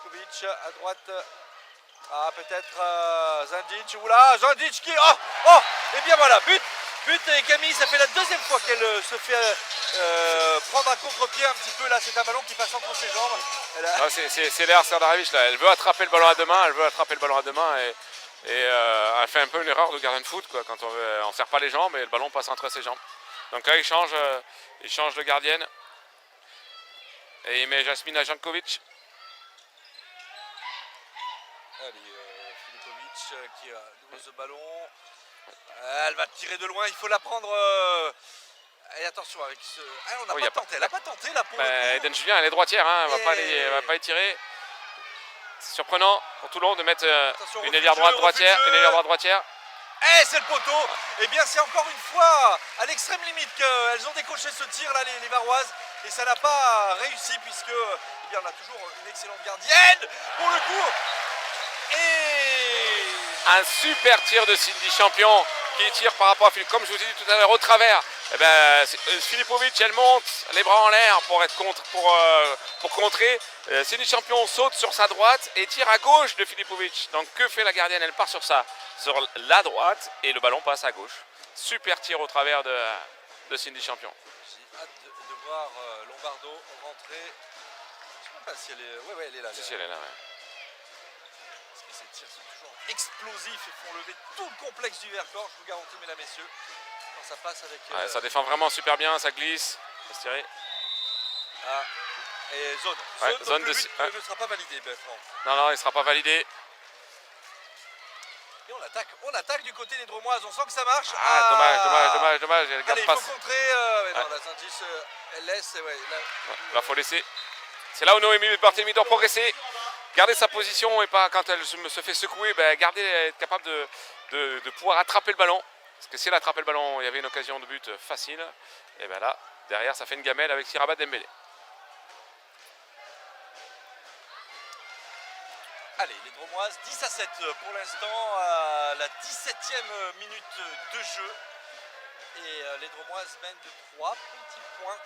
Zivkovic à droite, peut-être Zandic, oula, Zandic qui, et bien voilà, but et Camille, ça fait la deuxième fois qu'elle se fait prendre un contre-pied un petit peu, là c'est un ballon qui passe entre ses jambes. C'est Léa Serdarevic là, elle veut attraper le ballon à deux mains, et elle fait un peu une erreur de gardien de foot quoi, quand on ne serre pas les jambes et le ballon passe entre ses jambes. Donc là il change de gardienne et il met Jasmina Jankovic. Allez, Filipovic qui a nouveau ce ballon. Elle va tirer de loin, il faut la prendre. Et attention avec ce. On n'a pas tenté, elle n'a pas tenté là pour. Eden Julien, elle est droitière, hein, elle va pas y tirer. C'est surprenant pour Toulon de mettre une ailière droitière, Et c'est le poteau. Et bien c'est encore une fois à l'extrême limite qu'elles ont décoché ce tir là les Varoises. Et ça n'a pas réussi puisque on a toujours une excellente gardienne pour le coup. Et un super tir de Cindy Champion qui tire par rapport à Philippe, comme je vous ai dit tout à l'heure, au travers. Eh ben, Filipovic, elle monte les bras en l'air pour contrer. Cindy Champion saute sur sa droite et tire à gauche de Filipovic. Donc que fait la gardienne? Elle part sur la droite et le ballon passe à gauche. Super tir au travers de Cindy Champion. J'ai hâte de voir Lombardo rentrer. Je ne sais même pas si elle est. Ouais, elle est là. Si, elle est là, ouais. Parce que ces tirs sont toujours explosifs et font lever tout le complexe du Vercors, je vous garantis, mesdames, messieurs. Quand ça passe avec. Ouais, ça défend vraiment super bien, ça glisse. Ça se tirer. Et zone. Ouais, Zone zone donc le de. but ne sera pas validé, Bertrand. Non, il ne sera pas validé. Et on attaque du côté des Dromoises, on sent que ça marche. Dommage. Elle garde allez, pas. il faut contrer. Non, la Saint-Gis, elle laisse. Là, faut laisser. C'est là où Noémie Barthélemy doit progresser. Garder sa position et pas quand elle se fait secouer, être capable de pouvoir attraper le ballon. Parce que si elle attrapait le ballon, il y avait une occasion de but facile. Et bien là, derrière, ça fait une gamelle avec Siraba Dembélé. Allez, les Dromoises, 10-7 pour l'instant, à la 17e minute de jeu. Et les Dromoises mènent de 3 petits points.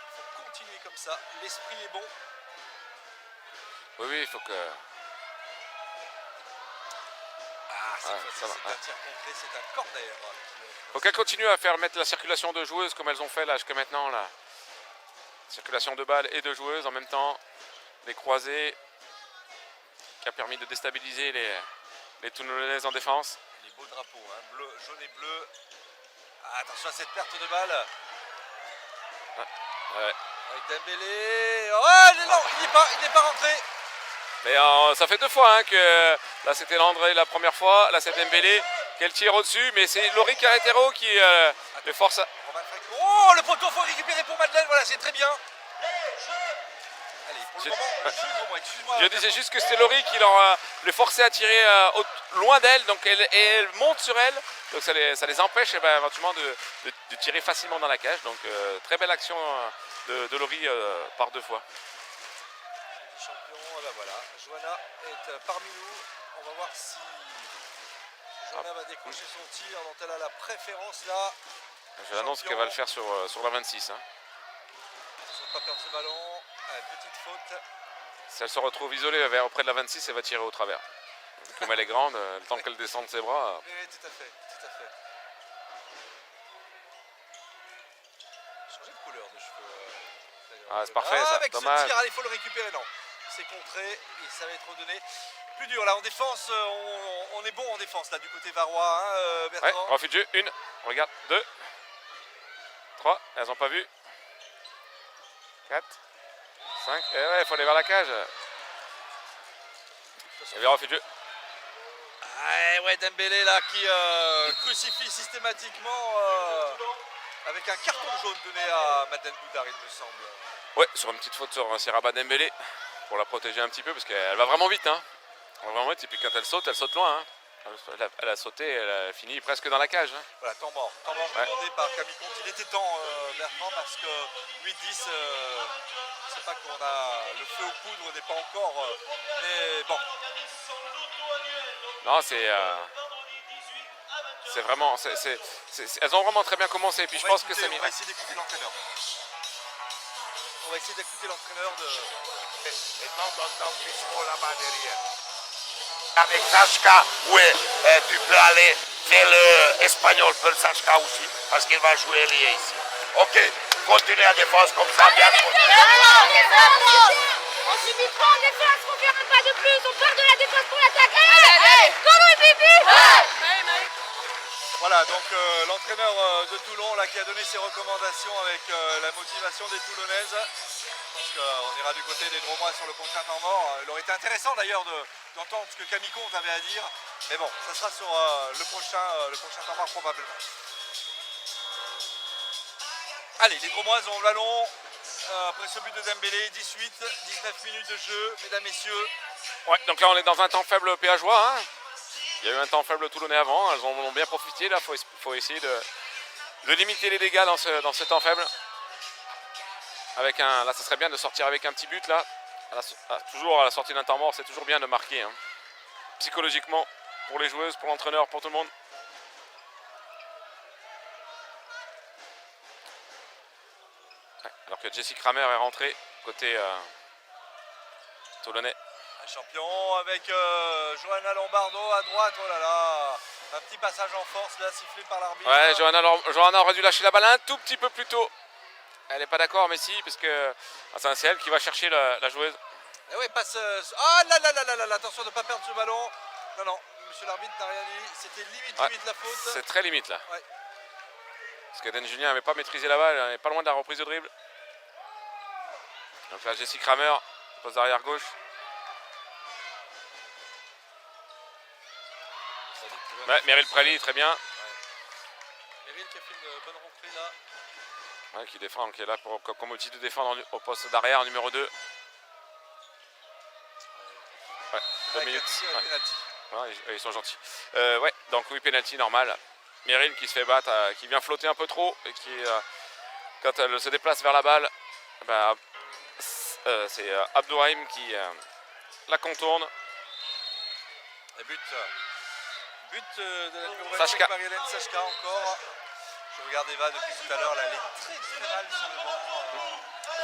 Il faut continuer comme ça. L'esprit est bon. Oui, oui, il faut que... Ah, cette Ouais, fois-ci, ça va, c'est un tir contré, c'est un corner. faut qu'elles continuent à faire mettre la circulation de joueuses comme elles ont fait là jusqu'à maintenant. Là. Circulation de balles et de joueuses en même temps. Les croisés qui a permis de déstabiliser les Toulonnaises en défense. Les beaux drapeaux, hein, bleu, jaune et bleu. Ah, attention à cette perte de balle. Ouais. Avec Dembélé. Oh, non, il n'est pas rentré. Mais ça fait 2 fois hein, que là c'était Landré la première fois, là c'est Dembélé qui tire au-dessus, mais c'est Laurie Carretero qui le force à... Oh, le poteau, faut récupérer pour Madeleine, voilà, c'est très bien. Allez, pour le moment, excuse-moi. Je disais juste que c'était Laurie qui le forçait à tirer loin d'elle, donc elle monte sur elle, donc ça les empêche éventuellement de tirer facilement dans la cage. Donc très belle action de Laurie par 2 fois. Champion, ben voilà, Johanna est parmi nous. On va voir si Johanna va décrocher son tir dont elle a la préférence là. Je l'annonce qu'elle va le faire sur la 26. Hein. Attention de ne pas perdre ce ballon. Allez, petite faute. Si elle se retrouve isolée auprès de la 26, elle va tirer au travers. Comme elle est grande, le temps qu'elle descende ses bras. Oui, tout à fait, tout à fait. Changer de couleur de cheveux. Ah, c'est parfait ça, avec dommage. ce tir, allez, il faut le récupérer, non. C'est contré et ça va être redonné. Plus dur là en défense, on est bon en défense là du côté varois, hein, Ouais, Bertrand. refus de jeu, 1, regarde, 2, 3, elles n'ont pas vu. 4, 5, et ouais, il faut aller vers la cage. Et bien refus de jeu. Ouais, Dembélé là qui crucifie systématiquement avec un carton jaune donné à Madeleine Boudard, il me semble. Ouais, sur une petite faute sur Siraba Dembélé pour la protéger un petit peu parce qu'elle va vraiment vite. Hein. Elle va vraiment vite et puis quand elle saute loin. Hein. Elle a sauté, elle a fini presque dans la cage. Hein. Voilà, temps mort demandé par Camille Comte. Il était temps, Bertrand, parce que 8-10, c'est pas qu'on a le feu aux poudres n'est pas encore. Mais bon. Non, c'est vraiment. Elles ont vraiment très bien commencé. Et puis je pense que c'est On va essayer d'écouter l'entraîneur. On va essayer d'écouter l'entraîneur de. Et non, dans Pismo là-bas derrière. Avec Sachka, ouais, tu peux aller faire l'espagnol pour Sachka aussi, parce qu'il va jouer lié ici. Ok, continue à défense comme ça, bien. On subit trop en défense, on fait un pas de plus, on part de la défense pour l'attaque. Allez, go Bibi. Voilà, donc l'entraîneur de Toulon là, qui a donné ses recommandations avec la motivation des Toulonnaises. Je pense qu'on ira du côté des Dromois sur le prochain temps mort. Il aurait été intéressant d'ailleurs d'entendre ce que Camille Comte avait à dire. Mais bon, ça sera sur le prochain temps mort probablement. Allez, les Dromoises ont le ballon. Après ce but de Dembélé, 19 minutes de jeu, mesdames, messieurs. Ouais, donc là on est dans un temps faible péageois. Hein. Il y a eu un temps faible toulonnais avant, elles en ont bien profité. Là, faut essayer de limiter les dégâts dans ce temps faible. Là, ça serait bien de sortir avec un petit but là. Toujours à la sortie d'un temps mort, c'est toujours bien de marquer. Hein. Psychologiquement, pour les joueuses, pour l'entraîneur, pour tout le monde. Ouais, alors que Jessie Kramer est rentrée côté toulonnais. Un champion avec Johanna Lombardo à droite, oh là là. Un petit passage en force là, sifflé par l'arbitre. Ouais, Johanna aurait dû lâcher la balle un tout petit peu plus tôt. Elle n'est pas d'accord, mais si, parce que c'est elle qui va chercher la joueuse. Et oui, passe. Ah là là là là là, attention de ne pas perdre ce ballon. Non, monsieur l'arbitre n'a rien dit. C'était limite la faute. C'est très limite là. Ouais. Parce que Dan Julien n'avait pas maîtrisé la balle, elle n'est pas loin de la reprise de dribble. Donc là, Jessie Kramer, poste d'arrière gauche. Ouais, Meryl Prali, très bien. Ouais. Meryl qui a fait une bonne rentrée là. Ouais, qui défend, qui est là comme outil de défendre au poste d'arrière numéro 2. Ouais, 2 minutes. Ouais. Ouais, ils sont gentils. Ouais, donc oui, penalty normal. Meryl qui se fait battre, qui vient flotter un peu trop et qui, quand elle se déplace vers la balle, bah, c'est Abdourahim qui la contourne. Et but de la numéro Sachka. 25, Marie-Hélène Sachka encore. Je regarde Eva depuis tout à l'heure, là, elle est très mal sur le banc.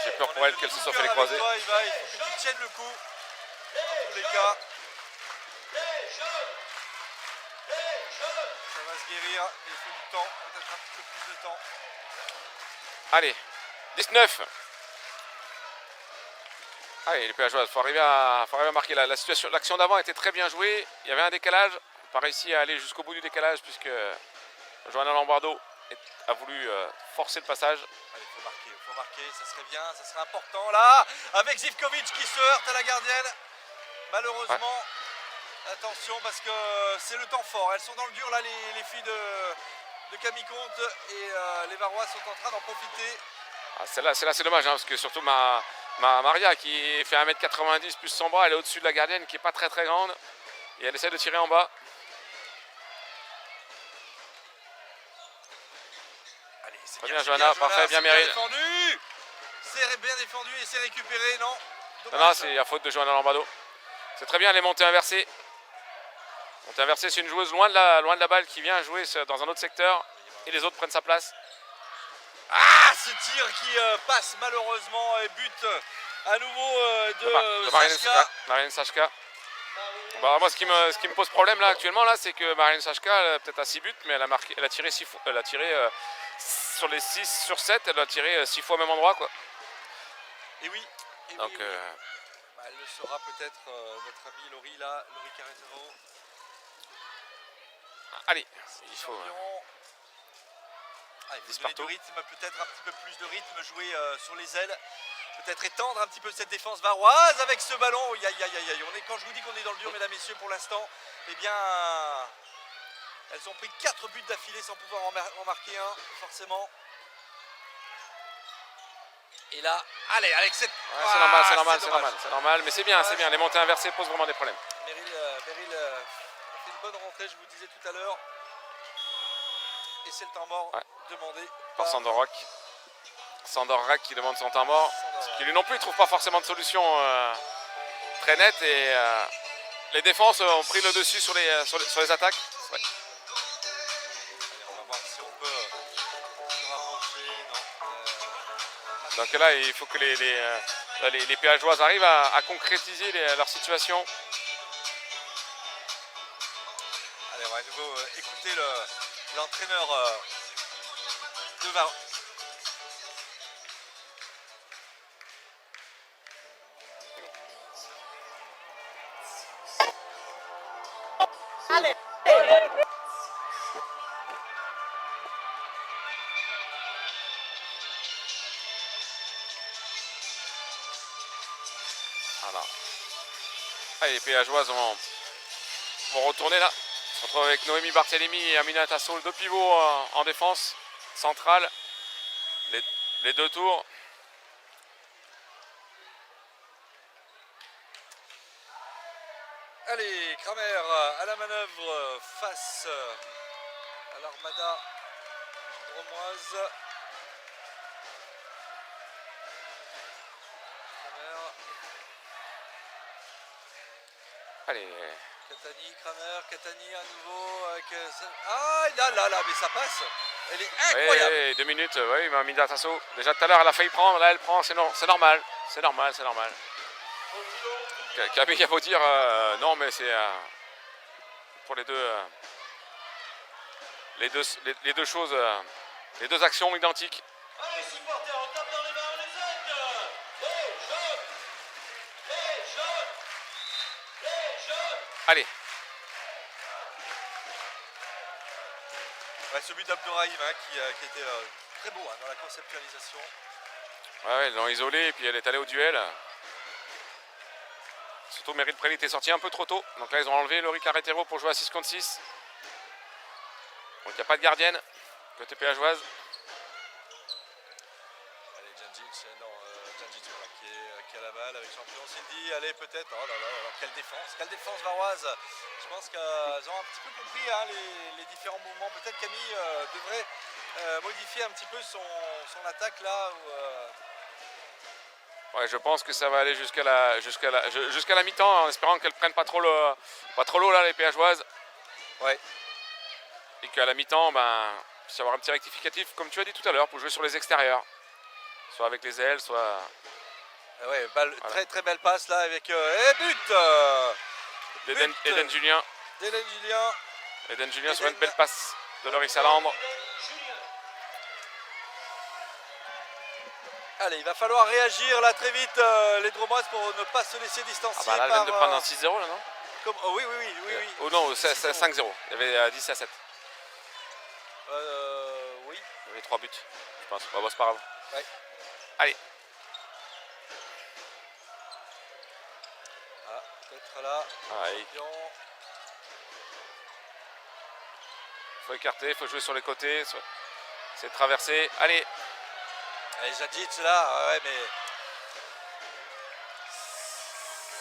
J'ai peur pour elle qu'elle se soit fait les Avec croiser. toi, Eva, il faut que tu tiennes le coup. Dans tous les cas, ça va se guérir, mais il faut du temps, peut-être un petit peu plus de temps. Allez, 19. Allez, les péageoises, il faut arriver à marquer. La situation, l'action d'avant était très bien jouée. Il y avait un décalage. On n'a pas réussi à aller jusqu'au bout du décalage puisque Johanna Lombardo a voulu forcer le passage. Allez, il faut marquer, ça serait bien, ça serait important là, avec Zivkovic qui se heurte à la gardienne. Malheureusement, attention parce que c'est le temps fort. Elles sont dans le dur là, les filles de Camille Comte, et les Varois sont en train d'en profiter. Ah, celle-là, c'est dommage hein, parce que surtout Maria qui fait 1m90 plus son bras, elle est au-dessus de la gardienne qui n'est pas très grande et elle essaie de tirer en bas. Allez, c'est Très bien, Johanna, parfait, bien Meryl. C'est bien défendu et c'est récupéré, non? Non, c'est la faute de Johanna Lombardo. C'est très bien, les montées inversées. Montée inversée, c'est une joueuse loin de la balle qui vient jouer dans un autre secteur et les autres prennent sa place. Ah, ce tir qui passe malheureusement et but à nouveau de Sachka. Marie-Hélène Sachka. Bah, moi, ce qui me pose problème là actuellement, là, c'est que Marie-Hélène Sachka, elle a peut-être à 6 buts, mais elle a tiré 6 fois. Elle a tiré sur les 6 sur 7, elle a tiré 6 fois au même endroit, quoi. Et oui. Et donc, oui. Bah, elle le saura peut-être, notre amie Laurie là, Laurie Carretero. Allez, il faut. Il faut donner du rythme, peut-être un petit peu plus de rythme, jouer sur les ailes, peut-être étendre un petit peu cette défense varoise avec ce ballon. Quand je vous dis qu'on est dans le dur, mesdames, messieurs, pour l'instant, eh bien, elles ont pris 4 buts d'affilée sans pouvoir en marquer un, forcément. Et là, allez, avec cette... Ouais, c'est normal, mais c'est bien, les montées inversées posent vraiment des problèmes. Meryl a fait une bonne rentrée, je vous disais tout à l'heure. Et c'est le temps mort demandé par Sandor Rack qui demande son temps mort, qui lui non plus ne trouve pas forcément de solution très nette, et les défenses ont pris le dessus sur les attaques. Ouais. Allez, on va voir si on peut se rapprocher. Donc là, il faut que les péageoises arrivent à concrétiser leur situation. Allez, on va à nouveau écouter l'entraîneur de Var. Allez. Voilà. Allez, les péageoises vont retourner là. On se retrouve avec Noémie Barthélémy et Amina Tassoul, 2 pivots en défense centrale. Les 2 tours. Allez, Kramer à la manœuvre face à l'armada dromoise. Kramer. Allez. Catani à nouveau avec... Ah là, mais ça passe. Elle est incroyable. Oui, 2 minutes, oui, mais Amina Tassoul. Déjà tout à l'heure, elle a failli prendre, là elle prend, c'est normal. C'est normal. Camille a beau dire non, mais c'est pour les deux choses, les 2 actions identiques. Allez, supporters, on tape dans les mains, on les aide. Les jeunes. Allez. Ouais, ce but d'Abdourahim qui était très beau dans la conceptualisation. Ouais, ils l'ont isolé et puis elle est allée au duel. Surtout Meryl Préli était sorti un peu trop tôt. Donc là ils ont enlevé Laurie Carretero pour jouer à 6 contre 6. Donc il n'y a pas de gardienne côté péageoise. Allez, Djandjic, non, Djandjic, voilà, qui a la balle avec champion. Cindy, allez peut-être. Oh là là, alors quelle défense varoise. Je pense qu'ils ont un petit peu compris hein, les différents mouvements. Peut-être Camille devrait modifier un petit peu son attaque là. Ouais, je pense que ça va aller jusqu'à la mi-temps en espérant qu'elles prennent pas trop l'eau là les péageoises. Ouais. Et qu'à la mi-temps, ben, puisse y avoir un petit rectificatif comme tu as dit tout à l'heure pour jouer sur les extérieurs. Soit avec les ailes, soit... Ouais, voilà. très très belle passe là avec but Eden Julien. D'Eden Julien. Eden Julien sur une belle passe de Loris Alandre. Allez, il va falloir réagir là très vite les Drômoises pour ne pas se laisser distancer. Ah bah là, elle vient de prendre un 6-0 là, non? Oh, oui. Oh non, 5-0. Il y avait 10 à 7. Oui. Il y avait 3 buts, je pense. Bah, c'est pas grave. Ouais. Allez. Ah, peut-être là. Il faut écarter, il faut jouer sur les côtés. C'est de traverser. Allez. Allez, Djandjic là, ouais, mais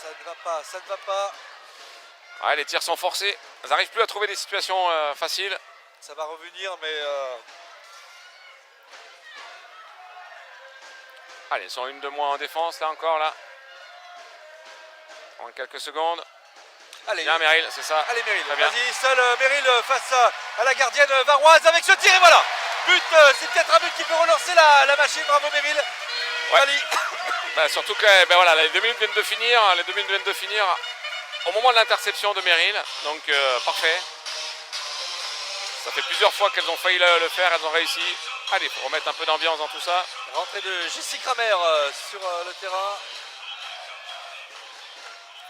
ça ne va pas. Ouais, les tirs sont forcés. Elles n'arrivent plus à trouver des situations faciles. Ça va revenir, mais allez, elles sont une de moins en défense là encore là. En quelques secondes. allez, bien Meryl, c'est ça. Allez Meryl, très bien. vas-y, seul Meryl face à la gardienne varoise avec ce tir et voilà. But, c'est peut-être un but qui peut relancer la machine, bravo Meryl. Ouais. Allez. Bah, surtout que ben voilà, les 2 minutes viennent de finir, au moment de l'interception de Meryl, donc parfait. Ça fait plusieurs fois qu'elles ont failli le faire, elles ont réussi. Allez, il faut remettre un peu d'ambiance dans tout ça. Rentrée de Jessie Kramer sur le terrain.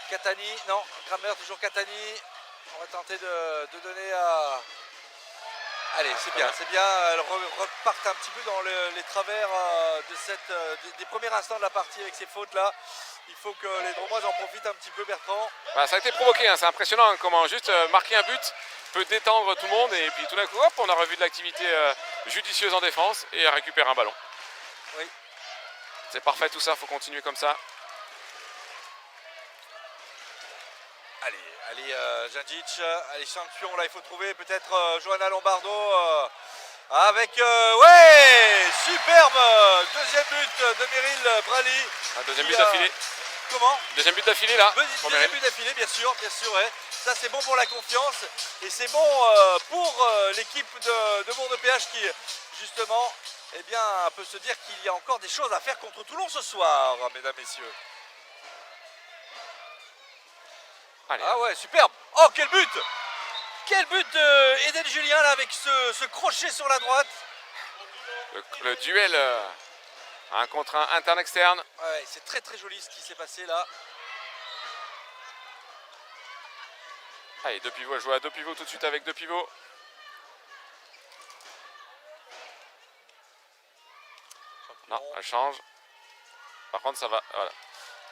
Catani, non, Kramer toujours Catani. On va tenter de donner à... Allez, c'est bien. Elles repartent un petit peu dans les travers des premiers instants de la partie avec ces fautes là. Il faut que les Drômoises en profitent un petit peu, Bertrand. Bah, ça a été provoqué, hein. C'est impressionnant hein, comment juste marquer un but peut détendre tout le monde et puis tout d'un coup, hop, on a revu de l'activité judicieuse en défense et récupérer un ballon. Oui. C'est parfait tout ça, il faut continuer comme ça. Allez, Djandjic, allez, champion, là il faut trouver peut-être Johanna Lombardo avec, ouais, superbe, deuxième but de Meryl Brally. Un deuxième but d'affilée. Comment? Deuxième but d'affilée là. Deuxième but d'affilée, bien sûr, ouais. Ça c'est bon pour la confiance et c'est bon pour l'équipe de Bourg-de-Péage qui justement, eh bien, peut se dire qu'il y a encore des choses à faire contre Toulon ce soir, mesdames, messieurs. Allez. Ah ouais, superbe. Oh, quel but! Quel but de Eden Julien là avec ce crochet sur la droite. Le duel 1 contre 1 interne-externe. Ouais, c'est très très joli ce qui s'est passé là. Allez, 2 pivots, jouer à 2 pivots tout de suite avec 2 pivots. Non, elle change. Par contre, ça va. Voilà.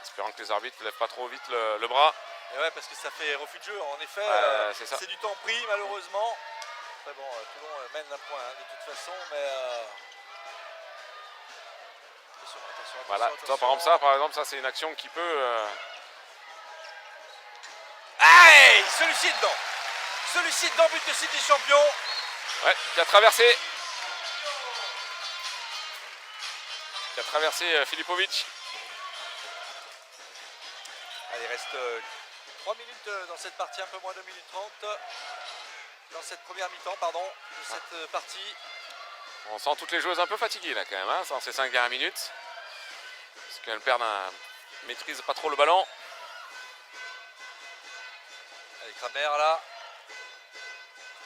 Espérant que les arbitres ne lèvent pas trop vite le bras. Et ouais, parce que ça fait refus de jeu. En effet, c'est du temps pris malheureusement. Après bon, Toulon mène d'un point hein, de toute façon, mais attention. Voilà, toi, par exemple, ça c'est une action qui peut. Aïe, celui-ci dedans, but de City Champion. Ouais, qui a traversé. Filipovic. Allez, il reste 3 minutes dans cette partie, un peu moins de 1 minute 30. Dans cette première mi-temps, pardon, de cette partie. On sent toutes les joueuses un peu fatiguées là quand même, hein, dans ces 5 dernières minutes. Parce qu'elles perdent maîtrisent pas trop le ballon. Allez, Kramer là.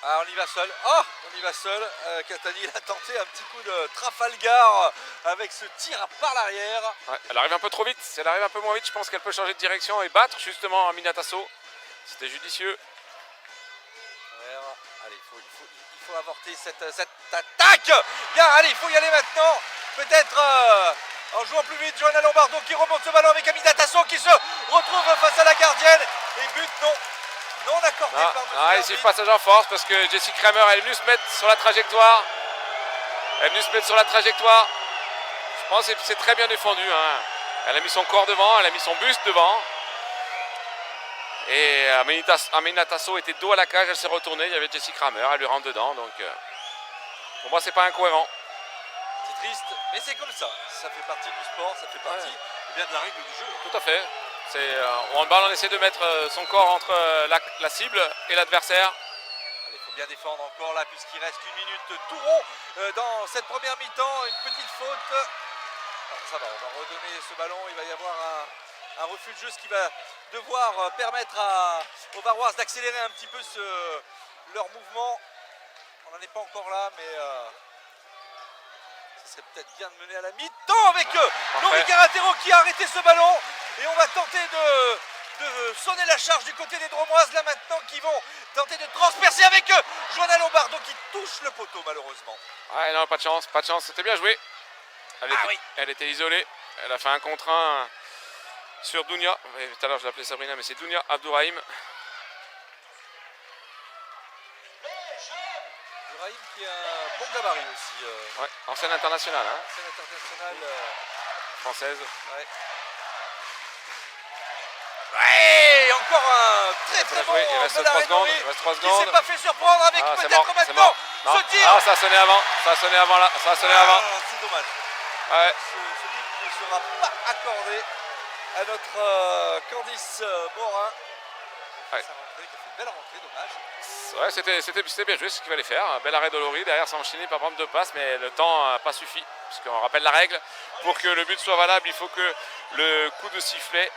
Ah, on y va seul. Oh, on y va seul. Catani il a tenté un petit coup de Trafalgar avec ce tir par l'arrière. Ouais, elle arrive un peu trop vite. Si elle arrive un peu moins vite, je pense qu'elle peut changer de direction et battre justement Aminatasso. C'était judicieux. Allez, il faut avorter cette attaque. Bien, allez, il faut y aller maintenant. Peut-être en jouant plus vite, Johanna Lombardo qui remonte ce ballon avec Aminatasso qui se retrouve face à la gardienne. Et but non accordé par monsieur ici l'arbitre. le passage en force parce que Jessie Kramer elle est venue se mettre sur la trajectoire. Je pense que c'est très bien défendu. Hein. Elle a mis son corps devant, elle a mis son buste devant. Et Amina Tasso était dos à la cage, elle s'est retournée, il y avait Jessie Kramer, elle lui rentre dedans. Donc pour moi, c'est pas incohérent. C'est triste, mais c'est comme ça. Ça fait partie du sport, ça fait partie bien de la règle du jeu. Tout à fait. Au handball, on essaie de mettre son corps entre la cible et l'adversaire. Il faut bien défendre encore là puisqu'il reste 1 minute tout rond dans cette première mi-temps. Une petite faute. Alors, ça va, on va redonner ce ballon. Il va y avoir un refus de jeu, ce qui va devoir permettre aux Varoises d'accélérer un petit peu leur mouvement. On n'en est pas encore là, mais ce serait peut-être bien de mener à la mi-temps avec Laurie Carratero qui a arrêté ce ballon. Et on va tenter de sonner la charge du côté des Dromoises là maintenant, qui vont tenter de transpercer avec Joanna Lombardo qui touche le poteau malheureusement. Ouais, non, pas de chance, c'était bien joué. Elle était isolée, elle a fait un contre un sur Dounia. Tout à l'heure je l'appelais Sabrina, mais c'est Dounia Abdourahim. Abdourahim qui a un bon gabarit aussi. Ouais, ancienne internationale. Hein. Ancienne internationale française. Ouais. Ouais, encore un très bon il reste 3 secondes, qui ne s'est pas fait surprendre avec peut-être maintenant ce tir. Ah, ça a sonné avant, là, ça a sonné avant. C'est dommage. Ouais. Ce tir ne sera pas accordé à notre Candice Morin. Ouais. Ça a fait une belle rentrée, dommage. Ouais, c'était bien joué, ce qu'il fallait faire. Un bel arrêt de Laurie, derrière ça a enchaîné par prendre 2 passes, mais le temps n'a pas suffi. Parce qu'on rappelle la règle, pour que le but soit valable, il faut que le coup de sifflet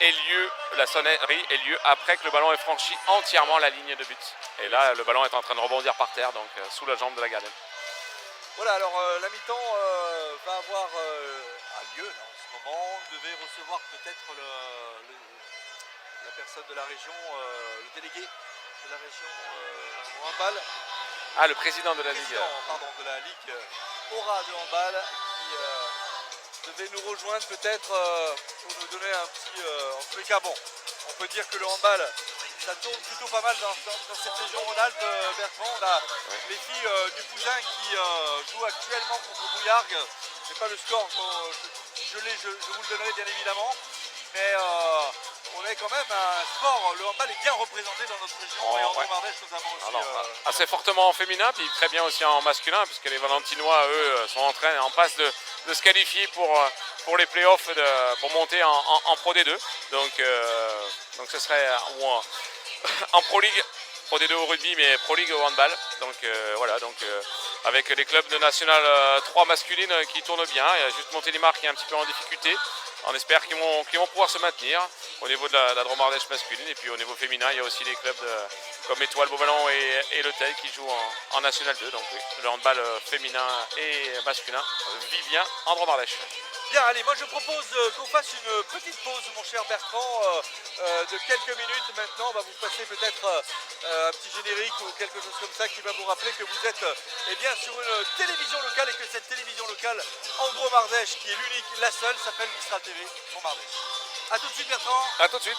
ait lieu, la sonnerie ait lieu après que le ballon ait franchi entièrement la ligne de but. Et là, le ballon est en train de rebondir par terre, donc sous la jambe de la gardienne. Voilà, alors la mi-temps va avoir lieu là, en ce moment. On devait recevoir peut-être la personne de la région, le délégué de la région au handball. Ah, le président de la Ligue. Pardon, de la Ligue Aura de handball qui devait nous rejoindre peut-être pour nous donner un petit... en tous les cas, bon, on peut dire que le handball, ça tourne plutôt pas mal dans cette région Rhône-Alpes, Bertrand. On a les filles du Pouzin qui jouent actuellement contre Brouillargues. Je n'ai pas le score, si je l'ai, je vous le donnerai bien évidemment. Mais on est quand même un sport, le handball est bien représenté dans notre région et en Dromardèche notamment aussi. Assez fortement en féminin, puis très bien aussi en masculin, puisque les Valentinois, eux, sont en passe de se qualifier pour les playoffs, pour monter en Pro D2. Donc ce serait en Pro League, Pro D2 au rugby, mais Pro League au handball. Donc voilà, avec les clubs de National 3 masculines qui tournent bien. Il y a juste Montélimar qui est un petit peu en difficulté. On espère qu'ils vont pouvoir se maintenir au niveau de la Dromardèche masculine. Et puis au niveau féminin, il y a aussi les clubs comme Étoile Beauvalon et Le Tel qui jouent en National 2. Donc oui, le handball féminin et masculin vit bien en Dromardèche. Bien, allez, moi je propose qu'on fasse une petite pause, mon cher Bertrand, de quelques minutes. Maintenant, on va vous passer peut-être un petit générique ou quelque chose comme ça qui va vous rappeler que vous êtes bien, sur une télévision locale et que cette télévision locale en Dromardèche, qui est l'unique, la seule, s'appelle Mistral TV Dromardèche. A tout de suite, Bertrand. A tout de suite.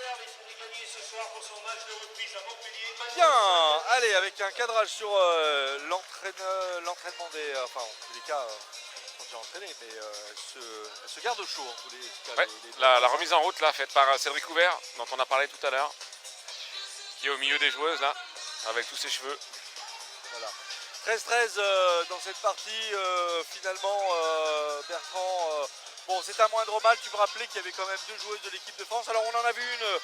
serve et pour gagner ce soir pour son match de reprise à Montpellier. Bien, allez, avec un cadrage sur l'entraînement des... Enfin, en tous les cas, ils sont déjà entraînés, mais elle se garde au chaud en tous les cas. Ouais, la remise en route là, faite par Cédric Ouvert, dont on a parlé tout à l'heure, qui est au milieu des joueuses là, avec tous ses cheveux. Voilà. 13-13 dans cette partie, finalement, Bertrand... bon, c'est un moindre mal, tu me rappelais qu'il y avait quand même 2 joueuses de l'équipe de France. Alors on en a vu une,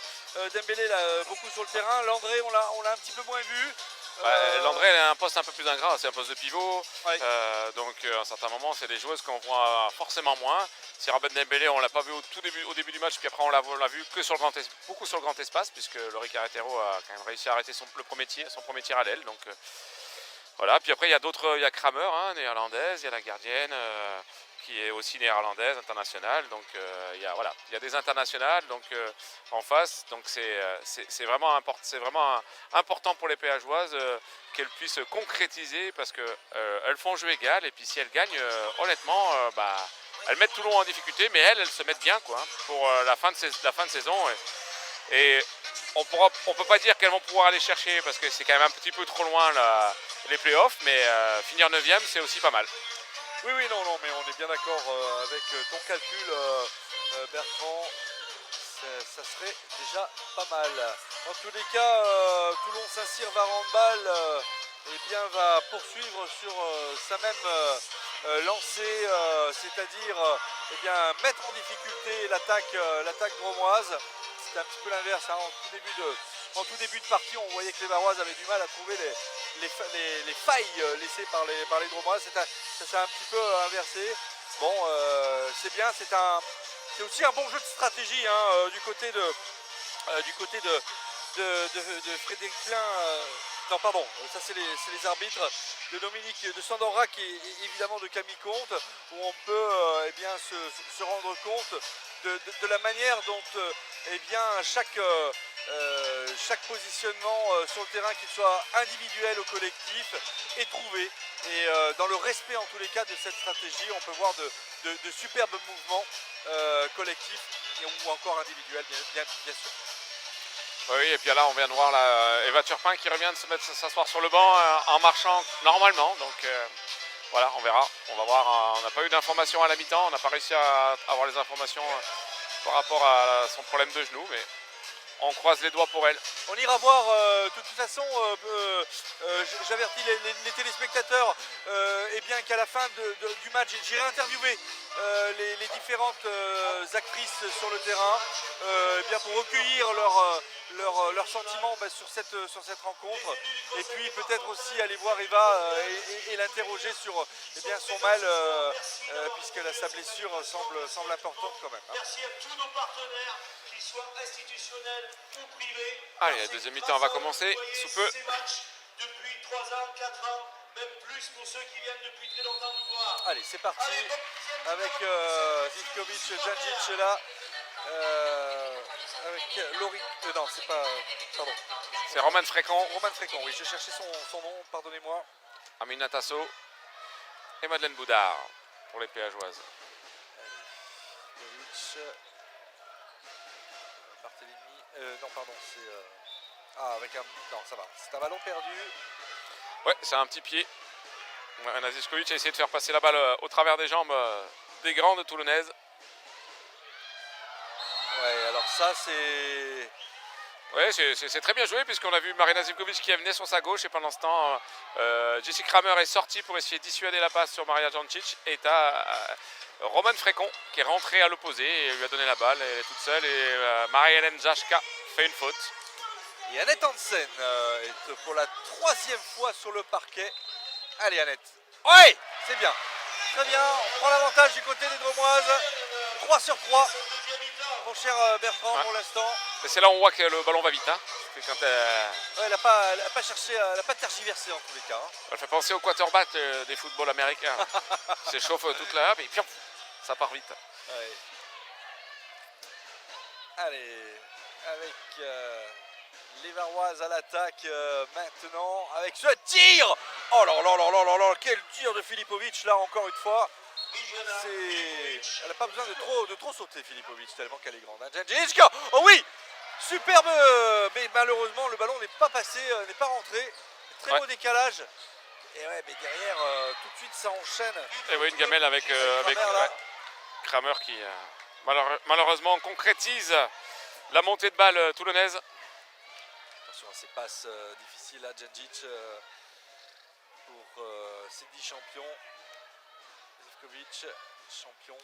Dembélé, là, beaucoup sur le terrain. Landré, on l'a un petit peu moins vu. Landré, elle a un poste un peu plus ingrat, c'est un poste de pivot. Ouais. Donc à un certain moment, c'est des joueuses qu'on voit forcément moins. Si Robin Dembélé, on ne l'a pas vu au début du match, puis après on l'a vu que sur beaucoup sur le grand espace, puisque Laurie Carretero a quand même réussi à arrêter son premier tir à l'aile. Donc voilà, puis après il y a d'autres, il y a Kramer, hein, néerlandaise, il y a la gardienne qui est aussi néerlandaise, internationale. Donc il y a des internationales donc, en face. Donc c'est vraiment important pour les péageoises qu'elles puissent concrétiser parce qu'elles font jeu égal. Et puis si elles gagnent, honnêtement, elles mettent Toulon en difficulté, mais elles se mettent bien quoi, pour la fin de saison. Et on ne peut pas dire qu'elles vont pouvoir aller chercher parce que c'est quand même un petit peu trop loin les playoffs, mais finir 9e, c'est aussi pas mal. Oui, non, mais on est bien d'accord avec ton calcul, Bertrand. Ça serait déjà pas mal. Dans tous les cas, Toulon Saint-Cyr va handball va poursuivre sur sa même lancée, c'est-à-dire mettre en difficulté l'attaque dromoise. C'était un petit peu l'inverse, hein. En tout début de partie, on voyait que les Varoises avaient du mal à trouver les failles laissées par les Dromoises. Ça s'est un petit peu inversé. Bon, c'est bien, c'est aussi un bon jeu de stratégie hein, du côté de Frédéric Klein. Non, pardon, ça c'est les arbitres de Dominique de Sandorac et évidemment de Camille Comte, où on peut se rendre compte de la manière dont chaque positionnement sur le terrain, qu'il soit individuel ou collectif, est trouvé. Et dans le respect en tous les cas de cette stratégie, on peut voir de superbes mouvements collectifs ou encore individuels, bien sûr. Oui, et puis là, on vient de voir Eva Turpin qui revient de s'asseoir sur le banc en marchant normalement. Donc voilà, on verra. On va voir. On n'a pas eu d'informations à la mi-temps. On n'a pas réussi à avoir les informations par rapport à son problème de genou, mais on croise les doigts pour elle. On ira voir, de toute façon, j'avertis les téléspectateurs qu'à la fin du match, j'irai interviewer les différentes actrices sur le terrain pour recueillir leurs sentiments sur cette rencontre. Et puis peut-être aussi aller voir Eva et l'interroger sur son mal, puisque sa blessure semble importante quand même. Hein. Merci à tous nos partenaires, qu'ils soient institutionnels ou privés. Allez, la deuxième mi-temps va commencer sous peu. Ces matchs depuis 3 ans, 4 ans, même plus pour ceux qui viennent depuis très longtemps nous voir. Allez, c'est parti avec Zivkovic, Djandjic là. Avec Laurie. Non, c'est pas. Pardon. C'est Roman Frécon. Roman Frécon, oui, j'ai cherché son nom, pardonnez-moi. Amina Tasso et Madeleine Boudard pour les péageoises. Zivkovic. Barthélémy. Non, pardon, c'est. Avec un. Non, ça va. C'est un ballon perdu. Ouais, c'est un petit pied. Nazizkovic a essayé de faire passer la balle au travers des jambes des grandes toulonnaises. Ouais, alors ça c'est... Ouais, c'est très bien joué puisqu'on a vu Marina Zivkovic qui venait sur sa gauche et pendant ce temps, Jessie Kramer est sortie pour essayer de dissuader la passe sur Maria Djandjic et t'as Roman Frécon qui est rentré à l'opposé et lui a donné la balle, elle est toute seule et Marie-Hélène Jashka fait une faute. Et Annette Hansen est pour la 3e fois sur le parquet. Allez Annette. Ouais, c'est bien. Très bien, on prend l'avantage du côté des Dromoises. 3 sur 3. Mon cher Bertrand, pour l'instant. Mais c'est là où on voit que le ballon va vite. Hein. Quand elle n'a pas cherché, elle n'a pas tergiversé en tous les cas. Hein. Elle fait penser au quarterback des footballs américains. Il s'échauffe toute la et puis ça part vite. Ouais. Allez, avec les Varoises à l'attaque maintenant. Avec ce tir. Oh là là là là là là, quel tir de Filipovic là encore une fois. Elle n'a pas besoin de trop sauter Filipovic tellement qu'elle est grande. Djandjic, oh oui, superbe, mais malheureusement le ballon n'est pas passé, n'est pas rentré. Très beau décalage. Et ouais, mais derrière, tout de suite ça enchaîne. Et oui, une gamelle avec Kramer qui malheureusement concrétise la montée de balle toulonnaise. Attention à ces passes difficiles à Djandjic pour Cindy champion. Zivkovic, champion.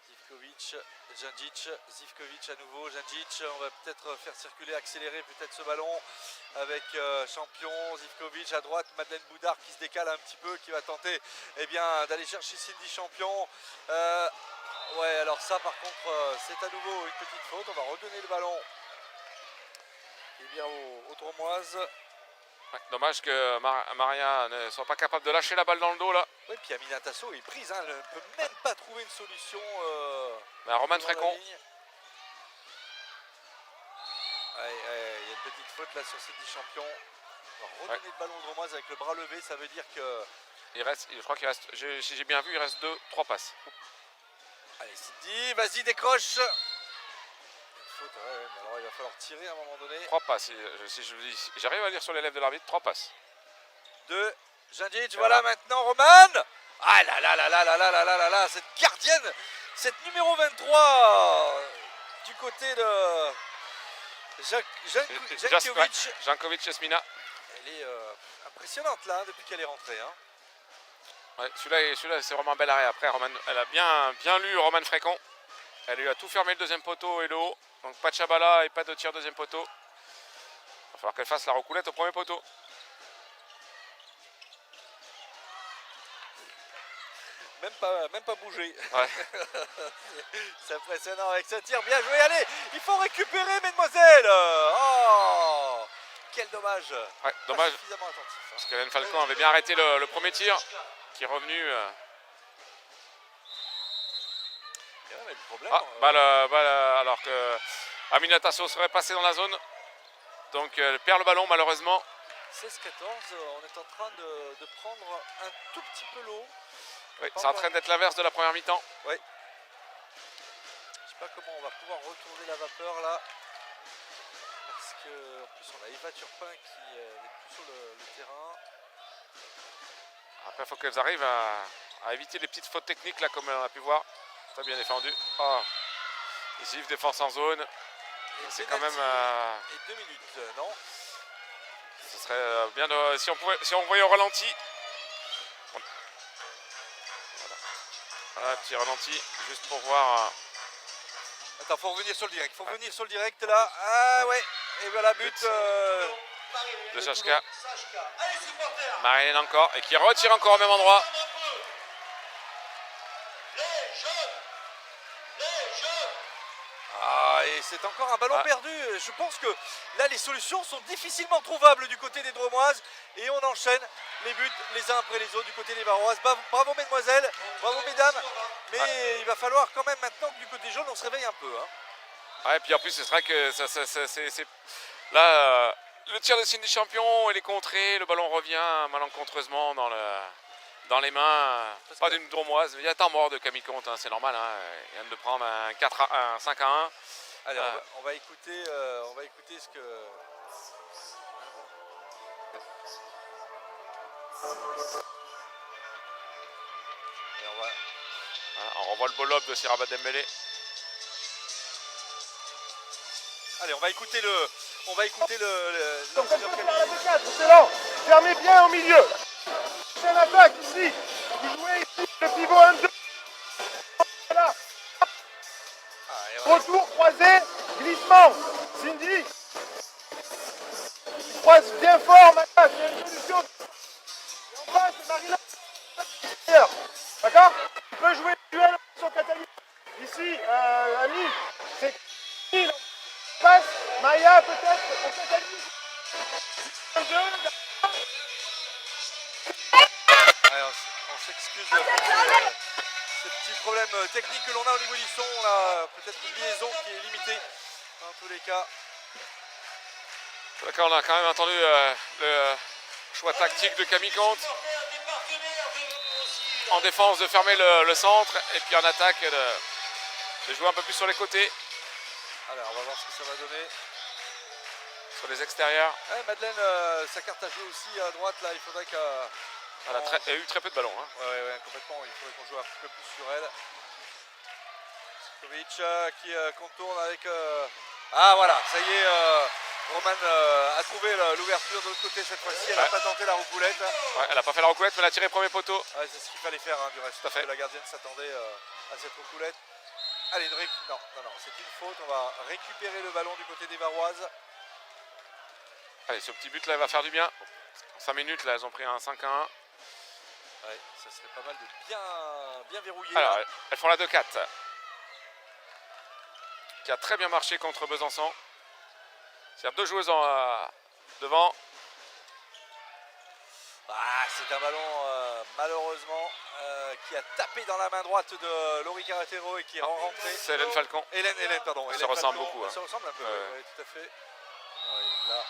Zivkovic, Djandjic, Zivkovic à nouveau, Djandjic, on va peut-être faire circuler, accélérer peut-être ce ballon avec champion, Zivkovic à droite, Madeleine Boudard qui se décale un petit peu, qui va tenter d'aller chercher Cindy champion. Ouais, alors ça par contre c'est à nouveau une petite faute, on va redonner le ballon aux Dromoises. Ouais, dommage que Maria ne soit pas capable de lâcher la balle dans le dos là. Oui, puis Amina Tasso est prise, hein, elle ne peut même pas trouver une solution. Roman Frécon. Il y a une petite faute là sur Cindy champion. On va redonner le ballon aux Dromoises avec le bras levé, ça veut dire que... je crois qu'il reste, si j'ai bien vu, il reste 2-3 passes. Allez Cindy, vas-y décroche. Faute, mais alors il va falloir tirer à un moment donné. 3 passes, si j'arrive à lire sur les lèvres de l'arbitre, 3 passes. 2, Djandjic, voilà maintenant Roman. Ah là là là là là là là là là là, cette gardienne, cette numéro 23 du côté de Jankovic Jasmina. Elle est impressionnante là depuis qu'elle est rentrée. Hein. Ouais, celui-là c'est vraiment bel arrêt. Après, elle a bien lu Roman Frécon. Elle lui a tout fermé le deuxième poteau et le haut. Donc pas de Chabala et pas de tir deuxième poteau. Il va falloir qu'elle fasse la recoulette au premier poteau. Même pas bouger. Ouais. C'est impressionnant avec ce tir. Bien joué, allez, il faut récupérer, mesdemoiselles. Oh, quel dommage. Ouais, dommage. Pas suffisamment attentif. Hein. Parce qu'Hélène Falcon avait bien arrêté le premier tir, qui est revenu. Le problème, alors que Amina Tasso serait passée dans la zone. Donc elle perd le ballon malheureusement. 16-14, on est en train de prendre un tout petit peu l'eau. Oui, c'est en train d'être l'inverse de la première mi-temps. Oui. Je sais pas comment on va pouvoir retourner la vapeur là. Parce que en plus on a Eva Turpin qui n'est plus sur le terrain. Après il faut qu'elles arrivent à éviter les petites fautes techniques là comme on a pu voir. Très bien défendu. Oh. Ici, défense en zone. C'est quand même. Et 2 minutes, non? Ce serait bien de, si on voyait au ralenti. Voilà, petit ralenti, juste pour voir. Attends, faut revenir sur le direct. Faut revenir sur le direct là. Ah ouais. Et voilà, but de Sachka. Marilyn encore. Et qui retire encore au même endroit. Ah, et c'est encore un ballon perdu. Je pense que là, les solutions sont difficilement trouvables du côté des Dromoises. Et on enchaîne les buts les uns après les autres du côté des Varoises. Bravo mesdemoiselles, bravo mesdames. Mais il va falloir quand même maintenant que du côté jaune, on se réveille un peu. Hein. Ouais, et puis en plus, c'est vrai que c'est... Là, le tir de Cindy Champion, il est contré. Le ballon revient malencontreusement dans les mains, pas d'une Dromoise. Il y a temps mort de Camille Comte, hein, c'est normal. Hein. Il vient de prendre un 5 à 1. Allez, on va écouter ce que... Et on revoit le ball-up de Siraba Dembélé. Allez, on va écouter excellent. Fermez bien au milieu. C'est une attaque ici. Vous jouez ici le pivot 1-2. Voilà. Retour croisé, glissement. Cindy. Croise bien fort, Matas. Il y a une solution. Et en bas, c'est Marina. D'accord? Tu peux jouer le duel sur Catalina. Ici, Ami, c'est passe. Maya peut-être pour Catalina. 1-2. On s'excuse pour ce petit problème technique que l'on a au niveau du son. On a peut-être une liaison qui est limitée dans tous les cas. D'accord, on a quand même entendu le choix tactique de Camille Comte. En défense de fermer le centre et puis en attaque de jouer un peu plus sur les côtés. Alors on va voir ce que ça va donner. Sur les extérieurs. Madeleine, sa carte à jouer aussi à droite là, il faudrait que... Elle a eu très peu de ballons. Hein. Ouais, complètement, il faudrait qu'on joue un petit peu plus sur elle. Zivkovic qui contourne avec... Ah voilà, ça y est, Roman a trouvé l'ouverture de l'autre côté cette fois-ci, elle n'a pas tenté la roucoulette. Ouais, elle n'a pas fait la roucoulette, mais elle a tiré premier poteau. Ouais, c'est ce qu'il fallait faire du reste. Tout à fait. La gardienne s'attendait à cette roucoulette. Allez, non, c'est une faute, on va récupérer le ballon du côté des Varoises. Allez, ce petit but là, il va faire du bien. En 5 minutes, là, elles ont pris un 5-1. Ouais, ça serait pas mal de bien verrouiller. Alors, là. elles font la 2-4. Qui a très bien marché contre Besançon. C'est-à-dire 2 joueuses devant. C'est un ballon malheureusement qui a tapé dans la main droite de Laurie Carretero et qui est rentré. C'est Hélène Falcon. Hélène, pardon. Ça Hélène ressemble Falcon. beaucoup, hein. Ça ressemble un peu, Ouais. ouais, tout à fait. Ouais, là,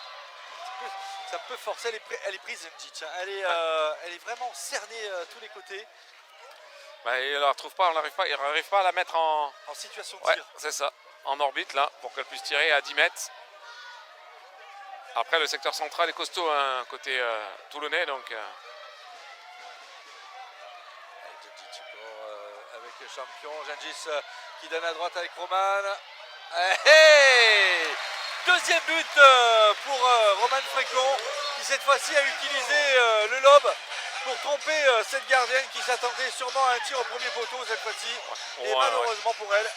ça peut forcer, elle est prise, Zemdjic, hein. Elle est vraiment cernée tous les côtés. Bah, il la retrouve pas, on n'arrive pas à la mettre en situation de ouais, tir. c'est ça, en orbite là, pour qu'elle puisse tirer à 10 mètres. Après, le secteur central est costaud, hein, côté toulonnais, donc. Avec le champion, Gengis qui donne à droite avec Roman. Hey, deuxième but pour Roman Frécon, qui cette fois-ci a utilisé le lob pour tromper cette gardienne qui s'attendait sûrement à un tir au premier poteau cette fois-ci. Et malheureusement pour elle,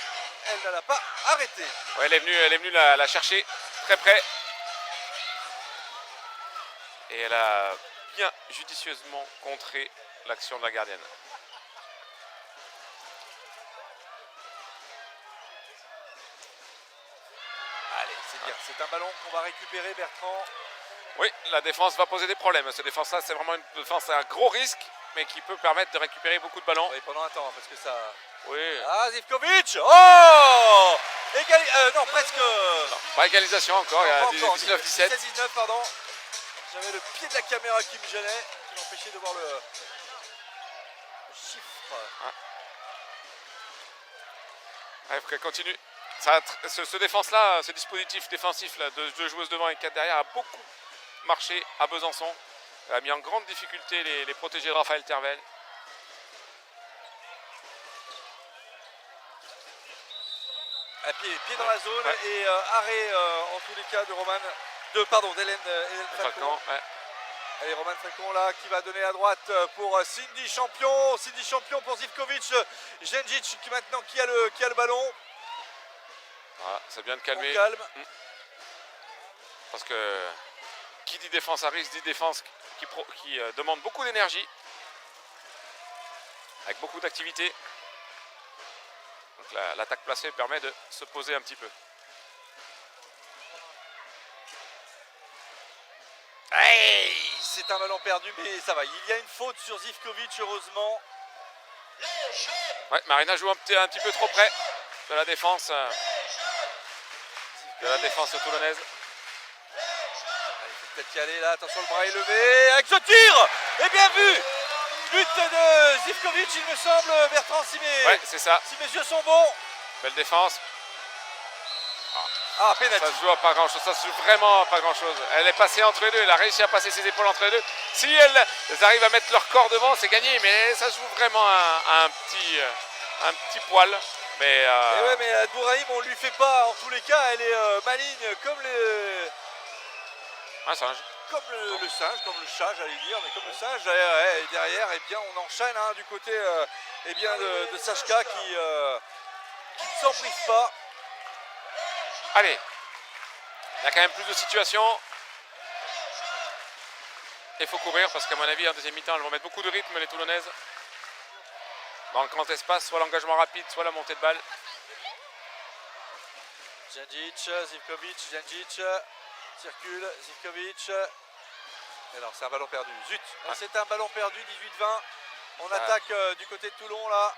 elle ne l'a pas arrêté. Ouais, elle est venue la chercher très près. Et elle a bien judicieusement contré l'action de la gardienne. Allez, c'est bien. C'est un ballon qu'on va récupérer, Bertrand. Oui, la défense va poser des problèmes. Cette défense-là, c'est vraiment une défense à gros risque, mais qui peut permettre de récupérer beaucoup de ballons. Oui, pendant un temps, parce que ça... Oui. Ah, Zivkovic. Oh, non, presque... Non, pas égalisation encore, il y a 19-17. 17-19, pardon. J'avais le pied de la caméra qui me gênait, qui m'empêchait de voir le chiffre. Bref, qu'elle continue. Ce défense-là, ce dispositif défensif là, de 2 joueuses devant et 4 derrière a beaucoup marché à Besançon. Elle a mis en grande difficulté les protégés de Raphaël Tervel. À pied dans la zone et arrêt en tous les cas de Roman, d'Hélène Falcon. Ouais. Allez, Roman Falcon là qui va donner à droite pour Cindy Champion. Cindy Champion pour Zivkovic. Gengis qui maintenant qui a le ballon. Voilà, c'est bien de calmer. On calme. Parce que qui dit défense à risque dit défense qui demande beaucoup d'énergie. Avec beaucoup d'activité. Donc l'attaque placée permet de se poser un petit peu. Hey, c'est un ballon perdu, mais ça va. Il y a une faute sur Zivkovic, heureusement. Ouais, Marina joue un petit peu trop près de la défense. Toulonnaise. Il faut peut-être y aller là, attention, le bras est levé, avec ce tir. Et bien vu. But de Zivkovic, il me semble, Bertrand, Ouais, c'est ça. Si mes yeux sont bons. Belle défense. Ah, pénalty. Ça se joue à pas grand chose, ça se joue vraiment à pas grand chose. Elle est passée entre les deux, elle a réussi à passer ses épaules entre les deux. Si elles arrivent à mettre leur corps devant, c'est gagné, mais ça se joue vraiment à un petit poil. Mais ouais, mais Bouraïm, on lui fait pas, en tous les cas, elle est maligne comme un singe. Comme le singe, comme le chat, j'allais dire, mais comme le singe. Et derrière, eh bien, on enchaîne du côté eh bien, de Sachka qui ne s'en prive pas. Allez, il y a quand même plus de situations. Il faut courir parce qu'à mon avis, en deuxième mi-temps, elles vont mettre beaucoup de rythme, les Toulonnaises. Dans le grand espace, soit l'engagement rapide, soit la montée de balle. Gengis, Zivkovic, Gengis, circule, Zivkovic. Et alors, c'est un ballon perdu. Zut, c'est un ballon perdu, 18-20. On attaque du côté de Toulon, là.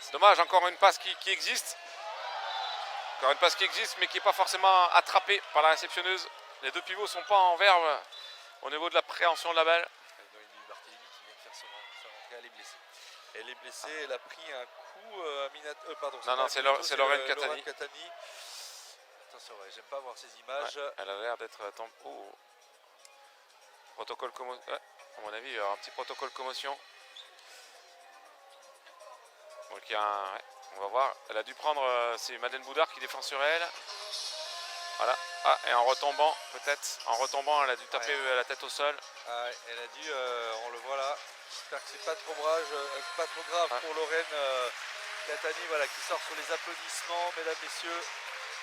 C'est dommage, encore une passe qui existe. Encore une passe qui existe, mais qui n'est pas forcément attrapée par la réceptionneuse. Les 2 pivots ne sont pas en verve au niveau de la préhension de la balle. Barthélémy qui vient de faire sa rentrée, elle est blessée. Elle est blessée, elle a pris un coup. Pardon, Non, c'est Lorraine Catani. c'est vrai, j'aime pas voir ces images. Ouais, elle a l'air d'être... Oh. Protocole commotion. Ouais, à mon avis, il y aura un petit protocole commotion. Donc il y a un... ouais, on va voir. Elle a dû prendre... c'est Madeleine Boudard qui défend sur elle. Voilà. Ah, et en retombant, peut-être. En retombant, elle a dû taper la tête au sol. Ah ouais, elle a dû, on le voit là. J'espère que c'est pas trop grave Ouais. pour Lorraine Catani, voilà, qui sort sur les applaudissements, mesdames, messieurs.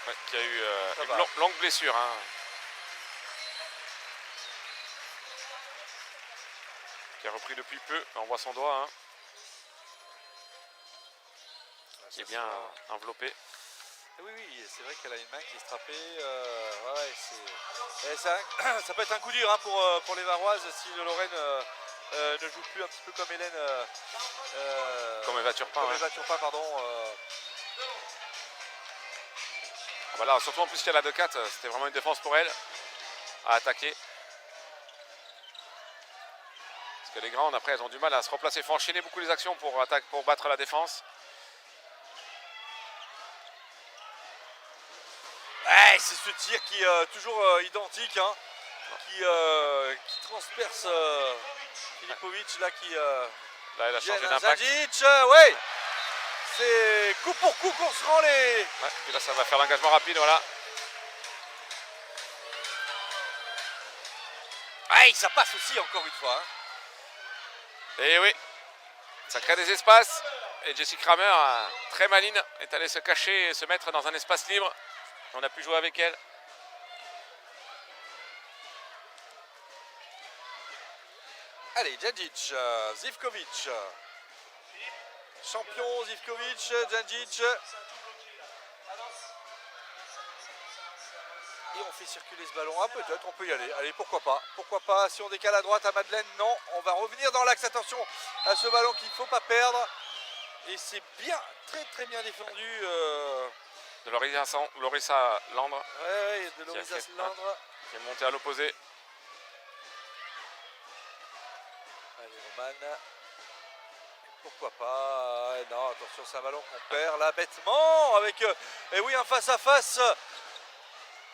Ouais, qui a eu Ça une va. longue blessure. Hein. Qui a repris depuis peu. On voit son doigt. Hein, qui est bien enveloppé. Oui, oui, c'est vrai qu'elle a une main qui est strappée. Ouais, ça peut être un coup dur hein, pour les Varoises si le Lorraine ne joue plus un petit peu comme Hélène. Comme Eva Turpin. Comme Ouais. Eva Turpin, pardon. Ah bah là, surtout en plus qu'il y a la 2-4, c'était vraiment une défense pour elle à attaquer. Parce que les grandes, après, elles ont du mal à se replacer. Il faut enchaîner beaucoup les actions pour battre la défense. Ouais, c'est ce tir qui est toujours identique, hein, qui transperce Filipovic, là, qui Là, elle a changé gêne d'impact. Zajic, ouais. C'est coup pour coup qu'on se rend les... Ouais, puis là, ça va faire l'engagement rapide, voilà. Ouais, ça passe aussi, encore une fois. Hein. Et oui, ça crée des espaces. Et Jessie Kramer, très maligne, est allée se cacher et se mettre dans un espace libre. On a pu jouer avec elle. Allez, Djandjic, Zivkovic. Champion, Zivkovic, Djandjic. Et on fait circuler ce ballon. Ah, peut-être, on peut y aller. Allez, pourquoi pas. Pourquoi pas. Si on décale à droite à Madeleine, non. On va revenir dans l'axe. Attention à ce ballon qu'il ne faut pas perdre. Et c'est bien, très bien défendu. De Lorissa Landre, Ouais, de Lorisa Landre. qui est montée à l'opposé. Allez, Roman. Pourquoi pas. Non, attention, c'est un ballon qu'on perd là bêtement. Avec, et oui, un face-à-face.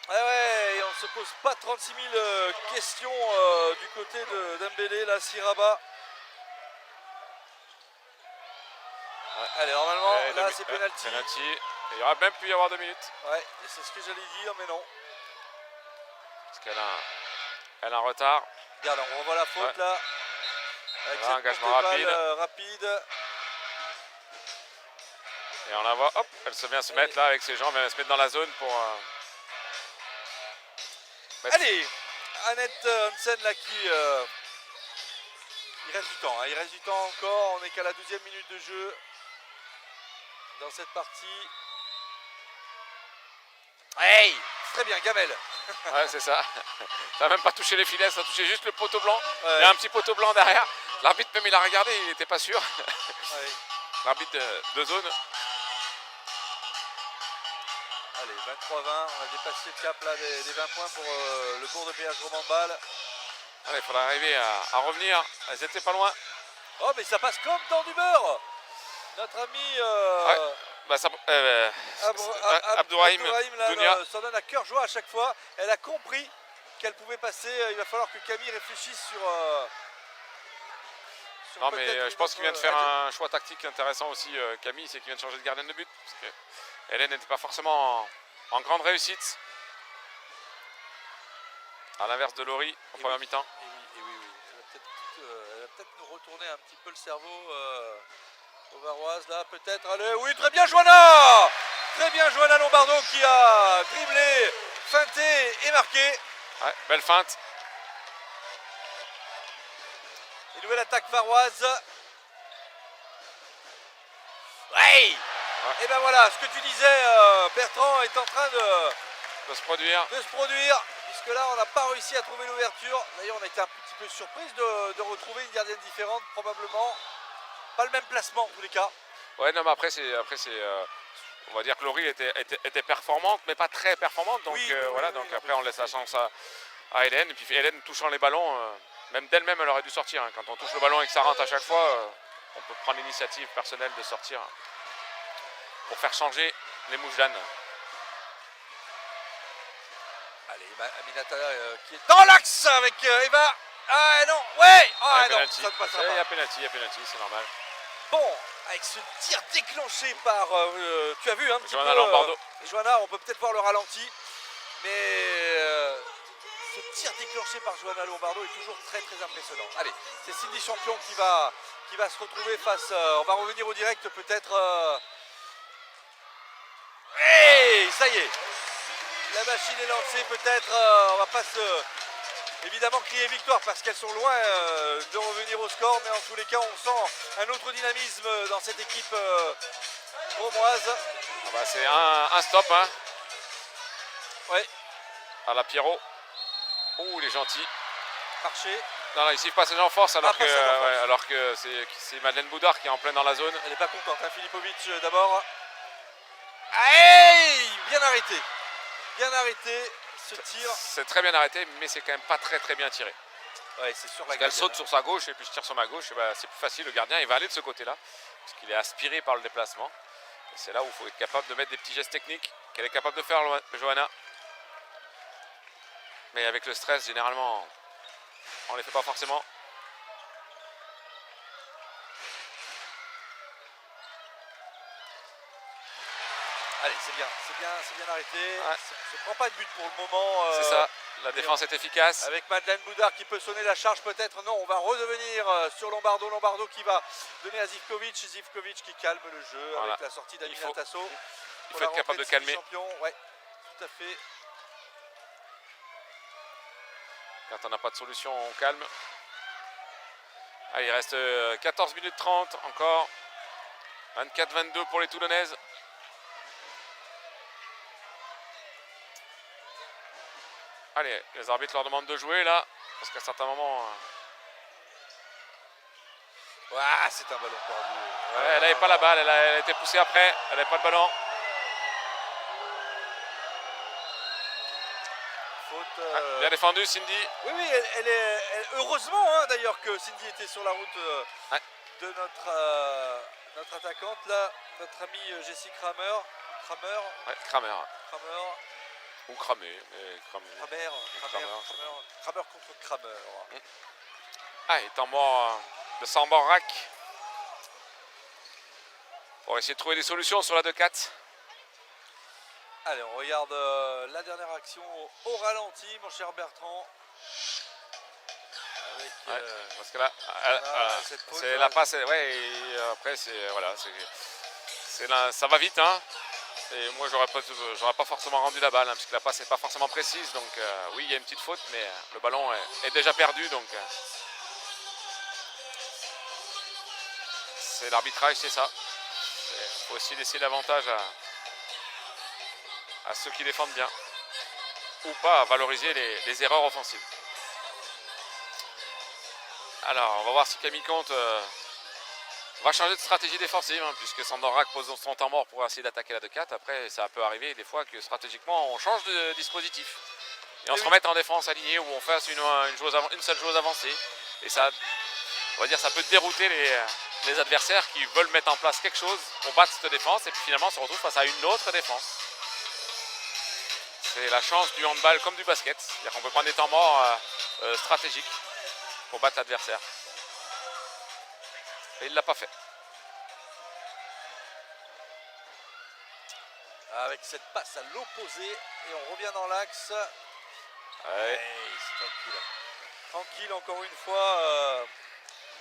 Ah ouais, et on ne se pose pas 36 000 questions du côté de Dembélé, là, Siraba. Ouais, allez, normalement, Et là, c'est penalty. Et il y aura même pu y avoir 2 minutes. Ouais, et c'est ce que j'allais dire, mais non. Parce qu'elle a un retard. Regarde, on revoit la faute, Ouais. là. Avec Voilà, cette engagement portée de rapide. balle, rapide. Et on la voit, hop, elle se vient se mettre là avec ses jambes, elle va se mettre dans la zone pour... Allez, Annette Hansen, là, qui... il reste du temps, hein, il reste du temps encore. On n'est qu'à la 12e minute de jeu dans cette partie. Hey, très bien, Gamel. Ouais, c'est ça. Ça n'a même pas touché les filets, ça a touché juste le poteau blanc. Ouais. Il y a un petit poteau blanc derrière. L'arbitre, même, il a regardé, il n'était pas sûr. Ouais. L'arbitre de zone. Allez, 23-20, on a dépassé le cap là des 20 points pour le cours de péage Roman-Bâle. Il faudra arriver à revenir. Elles étaient pas loin. Oh, mais ça passe comme dans du beurre. Notre ami Bah, ça, Abdourahim là, Dounia. s'en donne à cœur joie à chaque fois. Elle a compris qu'elle pouvait passer. Il va falloir que Camille réfléchisse sur Non, mais peut-être je pense qu'il vient de faire autre- un choix tactique intéressant aussi, Camille, c'est qu'il vient de changer de gardienne de but. Parce que Hélène n'était pas forcément en grande réussite. À l'inverse de Laurie en première mi-temps. Et oui. Elle va peut-être nous retourner un petit peu le cerveau aux Varoises là, peut-être. Allez, oui, très bien, Johanna. Très bien, Johanna Lombardo qui a dribblé, feinté et marqué. Ouais, belle feinte. Et nouvelle attaque varoise. Ouais. Et ben voilà, ce que tu disais, Bertrand est en train De se produire. de se produire, puisque là on n'a pas réussi à trouver l'ouverture. D'ailleurs on a été un petit peu surprise de retrouver une gardienne différente, probablement pas le même placement en tous les cas. Ouais, non, mais après c'est on va dire que Laurie était performante, mais pas très performante. Donc Oui, voilà, oui, donc oui, après on laisse la chance à Hélène. Et puis Hélène touchant les ballons, même d'elle-même elle aurait dû sortir. Hein. Quand on touche le ballon et que ça rentre à chaque fois, on peut prendre l'initiative personnelle de sortir pour faire changer les Moujdanes. Allez, Aminata qui est dans l'axe avec Eva. Ah non, ouais. Ah non, penalty. ça ne passera Il y pas. a penalty, c'est normal. Bon, avec ce tir déclenché par, tu as vu un petit Johanna peu, Lombardo. Johanna, on peut peut-être voir le ralenti, mais ce tir déclenché par Johanna Lombardo est toujours très très impressionnant. Allez, c'est Cindy Champion qui va se retrouver face, on va revenir au direct peut-être. Hey, ça y est, la machine est lancée peut-être, on va pas évidemment crier victoire parce qu'elles sont loin de revenir au score, mais en tous les cas on sent un autre dynamisme dans cette équipe romoise. Ah bah, c'est un stop, hein. Ouais, À la Pierrot. Oh, il est gentil. marché, Non, non, ici passage en force alors passage en force. alors que c'est Madeleine Boudard qui est en plein dans la zone. elle n'est pas contente, hein, Filipovic d'abord. Hey, bien arrêté ce tir. C'est très bien arrêté, mais c'est quand même pas très bien tiré. Ouais, c'est sur la Elle gardienne, saute hein. sur sa gauche et puis je tire sur ma gauche, et bah, c'est plus facile. Le gardien il va aller de ce côté-là, parce qu'il est aspiré par le déplacement. Et c'est là où il faut être capable de mettre des petits gestes techniques qu'elle est capable de faire, Johanna. Mais avec le stress, généralement, on ne les fait pas forcément. Allez, c'est bien arrêté. Ouais. Ça ne prend pas de but pour le moment. C'est ça, la défense est efficace. Avec Madeleine Boudard qui peut sonner la charge peut-être. Non, on va redevenir sur Lombardo. Lombardo qui va donner à Zivkovic. Zivkovic qui calme le jeu Voilà. avec la sortie d'Amina Il faut- Tasso. Il faut être capable de calmer. Champion. Ouais, tout à fait. Quand on n'a pas de solution, on calme. Allez, il reste 14 minutes 30 encore. 24-22 pour les Toulonnaises. Allez, les arbitres leur demandent de jouer là, parce qu'à certains moments, Ah, c'est un ballon perdu. elle n'avait pas la balle, elle a été poussée après, elle n'avait pas le ballon. Faute. Bien défendu, Cindy. Oui, heureusement hein, d'ailleurs que Cindy était sur la route Ouais. de notre attaquante là, notre amie Jessie Kramer. Ouais, Kramer. Ou Kramé. Kramer contre Kramer. Ah, il est en mort de Samborac. Pour essayer de trouver des solutions sur la 2-4. Allez, on regarde la dernière action au ralenti, mon cher Bertrand. Avec, Ouais, parce que là, cette faute, c'est là. la passe. Ouais, et après, ça va vite. Hein. Et moi, j'aurais pas forcément rendu la balle, hein, parce que la passe n'est pas forcément précise. Donc, oui, il y a une petite faute, mais le ballon est déjà perdu. Donc, c'est l'arbitrage, c'est ça. Il faut aussi laisser l'avantage à ceux qui défendent bien. Ou pas à valoriser les erreurs offensives. Alors, on va voir si Camille Comte va changer de stratégie défensive, hein, puisque Sandorak pose son temps mort pour essayer d'attaquer la 2-4. Après, ça peut arriver des fois que stratégiquement, on change de dispositif. Et on se remette en défense alignée, où on fasse une seule joueuse avancée. Et ça, on va dire, ça peut dérouter les adversaires qui veulent mettre en place quelque chose pour battre cette défense. Et puis finalement, on se retrouve face à une autre défense. C'est la chance du handball comme du basket. C'est-à-dire qu'on peut prendre des temps morts stratégiques pour battre l'adversaire. Et il ne l'a pas fait. Avec cette passe à l'opposé, et on revient dans l'axe. Ouais. Hey, c'est tranquille. Tranquille encore une fois.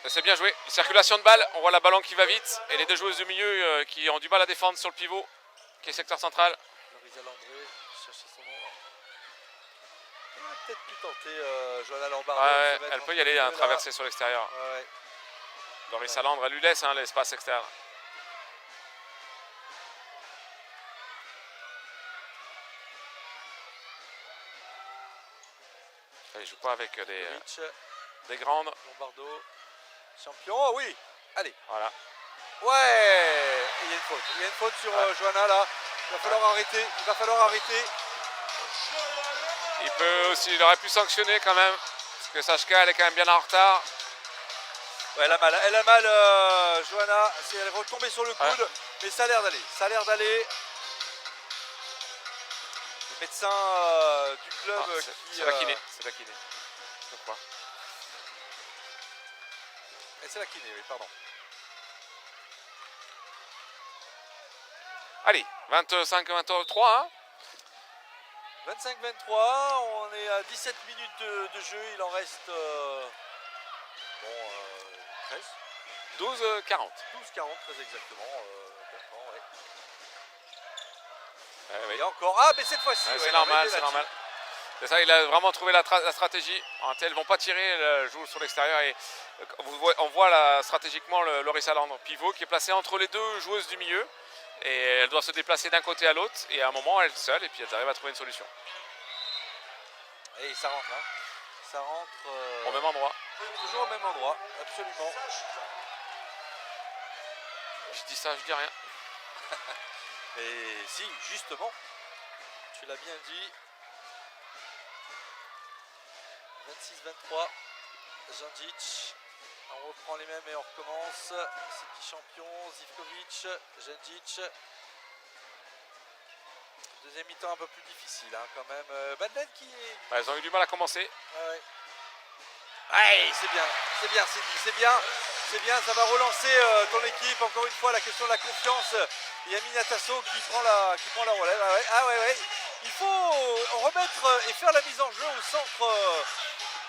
C'est bien joué. Circulation de balle, on voit la ballon qui va vite. Et les deux joueuses du milieu qui ont du mal à défendre sur le pivot, qui est secteur central. Lorisa Landré, chercher son nom. Elle aurait peut-être pu tenter Johanna Lombardo. Ouais, elle peut y aller, hein, traverser sur l'extérieur. Ouais. Doris Alandre, elle lui laisse l'espace externe. Elle ne joue pas avec des grandes. Lombardo, champion, oh oui, allez. Voilà. Ouais, et il y a une faute. Il y a une faute sur Johanna là. Il va falloir arrêter. Il aurait pu sanctionner quand même. Parce que Sachka, elle est quand même bien en retard. Ouais, elle a mal, Johanna. Elle est retombée sur le coude. Mais ça a l'air d'aller. médecin du club Ah, qui... c'est la kiné, c'est la kiné. Je crois. Et c'est la kiné, oui, pardon. Allez, 25-23. Hein. 25-23, on est à 17 minutes de jeu, il en reste 13, 12-40. 12-40 très exactement. Bertrand, ouais. Oui. Et encore, ah mais cette fois-ci, Ouais, ouais, c'est il a normal, arrêté c'est là-dessus. normal. C'est ça, il a vraiment trouvé la stratégie. Elles ne vont pas tirer, elles jouent sur l'extérieur. Et on voit là, stratégiquement Lorissa Land, pivot, qui est placée entre les deux joueuses du milieu. Et elle doit se déplacer d'un côté à l'autre. Et à un moment, elle est seule. Et puis elles arrivent à trouver une solution. Et ça rentre, hein. Ça rentre Au même endroit. toujours au même endroit, absolument. Je dis ça, je dis rien. Et si, justement, tu l'as bien dit. 26-23, Janjic. On reprend les mêmes et on recommence. Cindy Champion, Zivkovic, Janjic. Deuxième mi-temps un peu plus difficile hein, quand même. Badlen qui est... Bah, elles ont eu du mal à commencer. Ouais. Ouais, c'est bien Cindy, c'est bien, ça va relancer ton équipe. Encore une fois, la question de la confiance. Il y a Minatasso qui prend la relève. Ah ouais. Il faut remettre et faire la mise en jeu au centre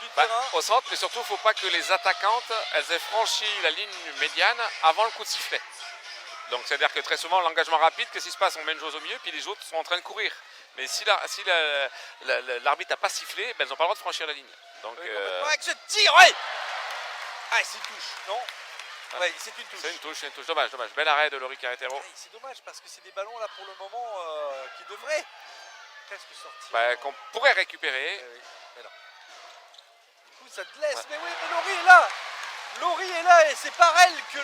du terrain. Au centre, mais surtout, il ne faut pas que les attaquantes, elles aient franchi la ligne médiane avant le coup de sifflet. Donc c'est-à-dire que très souvent, l'engagement rapide, qu'est-ce qui se passe? On met une joueuse au milieu, puis les autres sont en train de courir. Mais si l'arbitre n'a pas sifflé, ben, elles n'ont pas le droit de franchir la ligne. Donc, Oui, avec ce tir, ouais. Ah, c'est une touche, non? Ouais, c'est une touche. C'est une touche. Dommage. Bel arrêt de Laurie Carretero. C'est dommage parce que c'est des ballons là pour le moment qui devraient presque sortir. Bah, qu'on pourrait récupérer. Oui, mais non. Du coup, ça te laisse. Ouais. Mais oui, mais Laurie est là. Laurie est là et c'est par elle que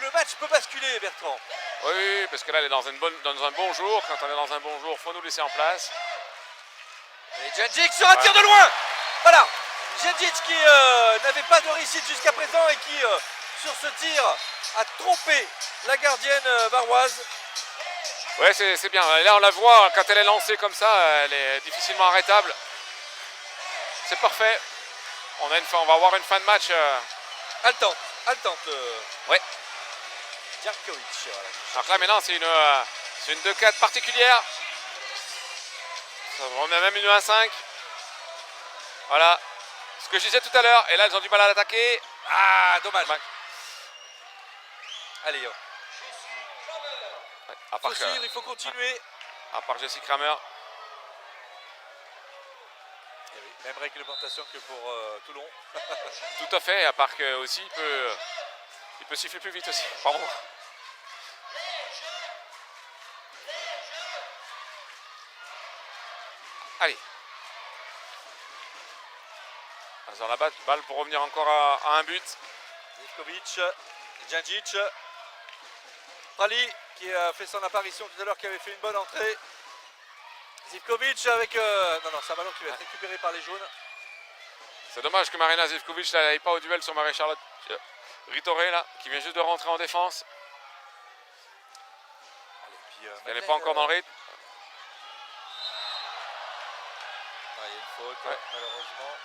le match peut basculer, Bertrand. Oui, parce que là, elle est dans un bon jour. Quand on est dans un bon jour, il faut nous laisser en place. Et Janjic sur un tir de loin. Voilà. Janjic qui n'avait pas de réussite jusqu'à présent et qui, sur ce tir, a trompé la gardienne varoise. Ouais, c'est bien. Et là, on la voit, quand elle est lancée comme ça, elle est difficilement arrêtable. C'est parfait. On va avoir une fin de match. Haletante. Ouais. Djarkovic. Voilà. Alors là, maintenant, c'est une 2-4 particulière. Ça remet même une 1-5. Voilà. Ce que je disais tout à l'heure. Et là, elles ont du mal à l'attaquer. Ah, dommage. Allez, ouais. À part il faut continuer. À part Jessie Kramer. Et oui, même réglementation que pour Toulon. Tout à fait. À part que aussi, il peut siffler plus vite aussi. Pardon. Allez. Dans la balle pour revenir encore à un but. Zivkovic, Janjic, Prali qui a fait son apparition tout à l'heure, qui avait fait une bonne entrée. Zivkovic avec... Non, c'est un ballon qui va être récupéré par les jaunes. C'est dommage que Marina Zivkovic n'aille pas au duel sur Marie-Charlotte Ritoré, là, qui vient juste de rentrer en défense. Elle n'est pas encore dans le rythme. Il y a une faute, malheureusement.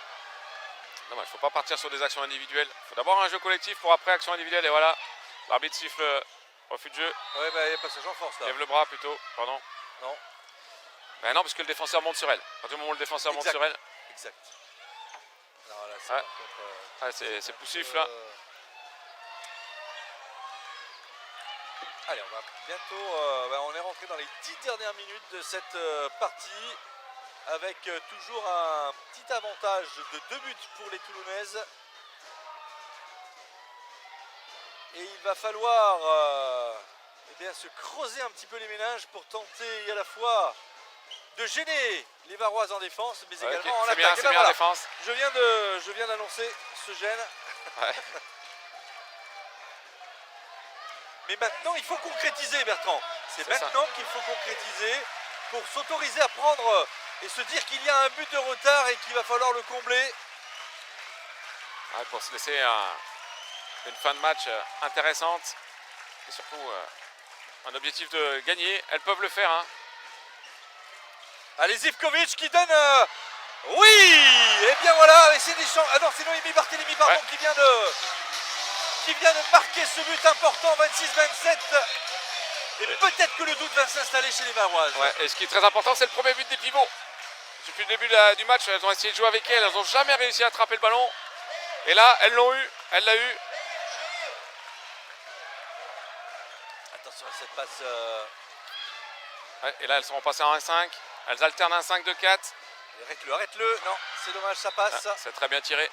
Non, il ne faut pas partir sur des actions individuelles. Il faut d'abord un jeu collectif pour après action individuelle. Et voilà, l'arbitre siffle refus de jeu. Ouais, il y a passage en force là. Lève le bras plutôt, pardon. Non. Ben non, parce que le défenseur monte sur elle. À partir du moment où le défenseur monte sur elle. Exact. Alors là, c'est par contre, c'est poussif là. Allez, on va bientôt. On est rentré dans les 10 dernières minutes de cette partie. Avec toujours un petit avantage de 2 buts pour les Toulonnaises. Et il va falloir se creuser un petit peu les méninges pour tenter à la fois de gêner les Varoises en défense, mais également en attaque. C'est bien en défense. Je viens d'annoncer ce gêne. Ouais. Mais maintenant, il faut concrétiser, Bertrand. C'est maintenant qu'il faut concrétiser pour s'autoriser à prendre... et se dire qu'il y a un but de retard et qu'il va falloir le combler. Ouais, pour se laisser une fin de match intéressante. Et surtout un objectif de gagner. Elles peuvent le faire. Hein. Allez, Zivkovic qui donne... Oui. Et bien voilà, et c'est Deschamps. Ah non, c'est Noémie Barthélémy, pardon, Ouais. qui vient de marquer ce but important, 26-27. Et peut-être que le doute va s'installer chez les Varoises. Ouais, et ce qui est très important, c'est le premier but des pivots. Depuis le début du match, elles ont essayé de jouer avec elles n'ont jamais réussi à attraper le ballon. Et là, elles l'ont eu, elle l'a eu. Attention à cette passe. Ouais, et là, elles sont repassées en 1-5. Elles alternent un 5-2-4. Arrête-le. Non, c'est dommage, ça passe. Ah, c'est très bien tiré.